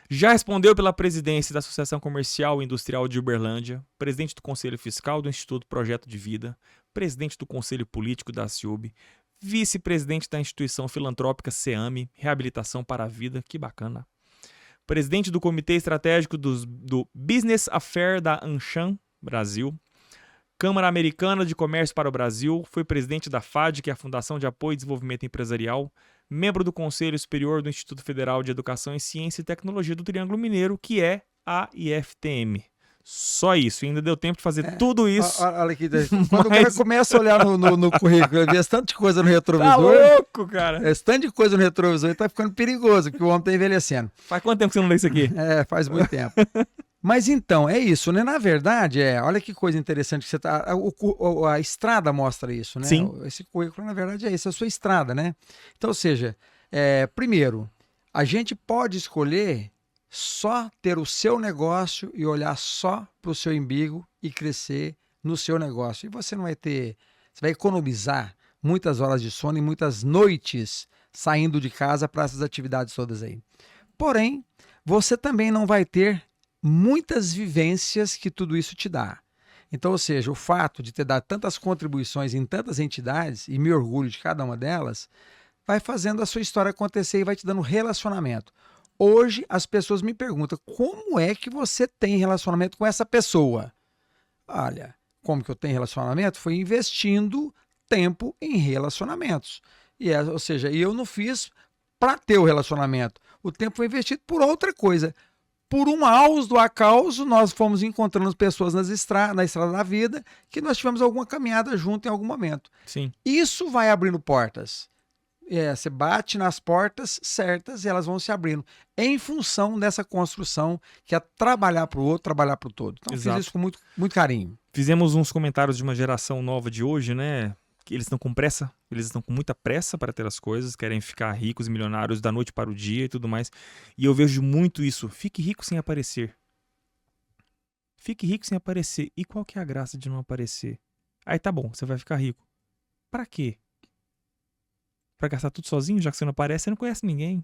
Já respondeu pela presidência da Associação Comercial e Industrial de Uberlândia, presidente do Conselho Fiscal do Instituto Projeto de Vida, presidente do Conselho Político da CIUB, vice-presidente da instituição filantrópica SEAMI, Reabilitação para a Vida, que bacana. Presidente do Comitê Estratégico do Business Affair da Anshan, Brasil. Câmara Americana de Comércio para o Brasil. Foi presidente da FAD, que é a Fundação de Apoio e Desenvolvimento Empresarial. Membro do Conselho Superior do Instituto Federal de Educação em Ciência e Tecnologia do Triângulo Mineiro, que é a IFTM. Só isso, ainda deu tempo de fazer tudo isso. Olha aqui, quando o cara começa a olhar no currículo, ele vê esse tanto de coisa no retrovisor. Tá louco, cara. Esse tanto de coisa no retrovisor, ele tá ficando perigoso, porque o homem tá envelhecendo. Faz quanto tempo que você não lê isso aqui? Faz muito tempo. Mas então, é isso, né? Na verdade, olha que coisa interessante que você tá. A estrada mostra isso, né? Sim. Esse currículo, na verdade, é isso, é a sua estrada, né? Então, ou seja, primeiro, a gente pode escolher só ter o seu negócio e olhar só para o seu umbigo e crescer no seu negócio. E você não vai ter, você vai economizar muitas horas de sono e muitas noites saindo de casa para essas atividades todas aí. Porém, você também não vai ter muitas vivências que tudo isso te dá. Então, ou seja, o fato de ter dado tantas contribuições em tantas entidades, e me orgulho de cada uma delas, vai fazendo a sua história acontecer e vai te dando relacionamento. Hoje, as pessoas me perguntam, como é que você tem relacionamento com essa pessoa? Olha, como que eu tenho relacionamento? Foi investindo tempo em relacionamentos. Ou seja, eu não fiz para ter o relacionamento. O tempo foi investido por outra coisa. Por um aus do acaso, nós fomos encontrando pessoas na estrada da vida que nós tivemos alguma caminhada junto em algum momento. Sim. Isso vai abrindo portas. Você bate nas portas certas e elas vão se abrindo em função dessa construção que é trabalhar para o outro, trabalhar para o todo. Então, Exato. fiz isso com muito, muito carinho. Fizemos uns comentários de uma geração nova de hoje, né? Que eles estão com pressa, eles estão com muita pressa para ter as coisas, querem ficar ricos e milionários da noite para o dia e tudo mais. E eu vejo muito isso. Fique rico sem aparecer. Fique rico sem aparecer. E qual que é a graça de não aparecer? Aí tá bom, você vai ficar rico. Pra quê? Pra gastar tudo sozinho, já que você não aparece, você não conhece ninguém.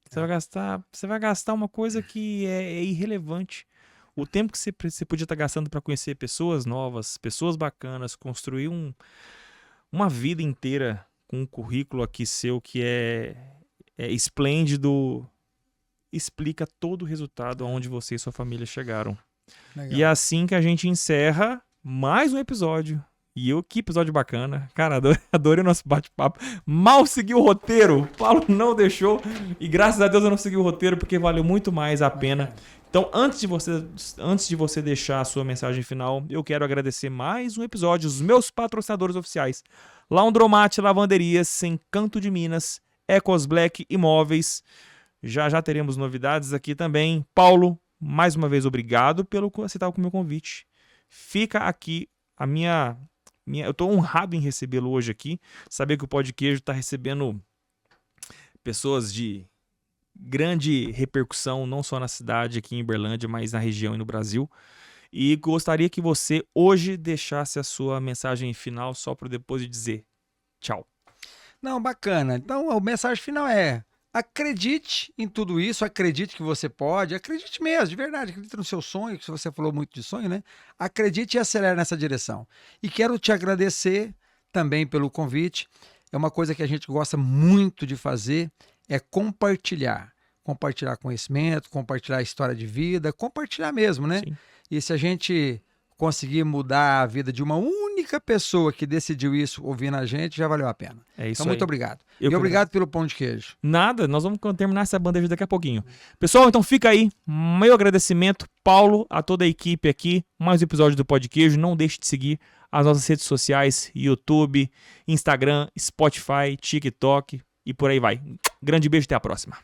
Você vai gastar uma coisa que é irrelevante. O tempo que você podia estar gastando para conhecer pessoas novas, pessoas bacanas, construir uma vida inteira com um currículo aqui seu que é esplêndido, explica todo o resultado aonde você e sua família chegaram. Legal. E é assim que a gente encerra mais um episódio. Que episódio bacana. Cara, adorei o nosso bate-papo. Mal segui o roteiro. O Paulo não deixou. E graças a Deus eu não segui o roteiro, porque valeu muito mais a pena. Então, antes de você deixar a sua mensagem final, eu quero agradecer mais um episódio, os meus patrocinadores oficiais. Laundromat Lavanderias, Encanto de Minas, Ecos Black Imóveis. Já teremos novidades aqui também. Paulo, mais uma vez, obrigado pelo aceitar o meu convite. Fica aqui a eu estou honrado em recebê-lo hoje aqui. Saber que o Pó de Queijo está recebendo pessoas de grande repercussão, não só na cidade, aqui em Uberlândia, mas na região e no Brasil. E gostaria que você hoje deixasse a sua mensagem final só para depois de dizer tchau. Não, bacana. Então, a mensagem final acredite em tudo isso, acredite que você pode, acredite mesmo, de verdade, acredite no seu sonho, que você falou muito de sonho, né? Acredite e acelere nessa direção. E quero te agradecer também pelo convite. É uma coisa que a gente gosta muito de fazer, é compartilhar. Compartilhar conhecimento, compartilhar história de vida, compartilhar mesmo, né? Sim. E se a gente conseguir mudar a vida de uma única pessoa que decidiu isso ouvindo a gente, já valeu a pena. É isso então, muito obrigado. E obrigado pelo pão de queijo. Nada, nós vamos terminar essa bandeja daqui a pouquinho. Pessoal, então fica aí. Meu agradecimento, Paulo, a toda a equipe aqui. Mais um episódio do Pó de Queijo. Não deixe de seguir as nossas redes sociais, YouTube, Instagram, Spotify, TikTok e por aí vai. Grande beijo, até a próxima.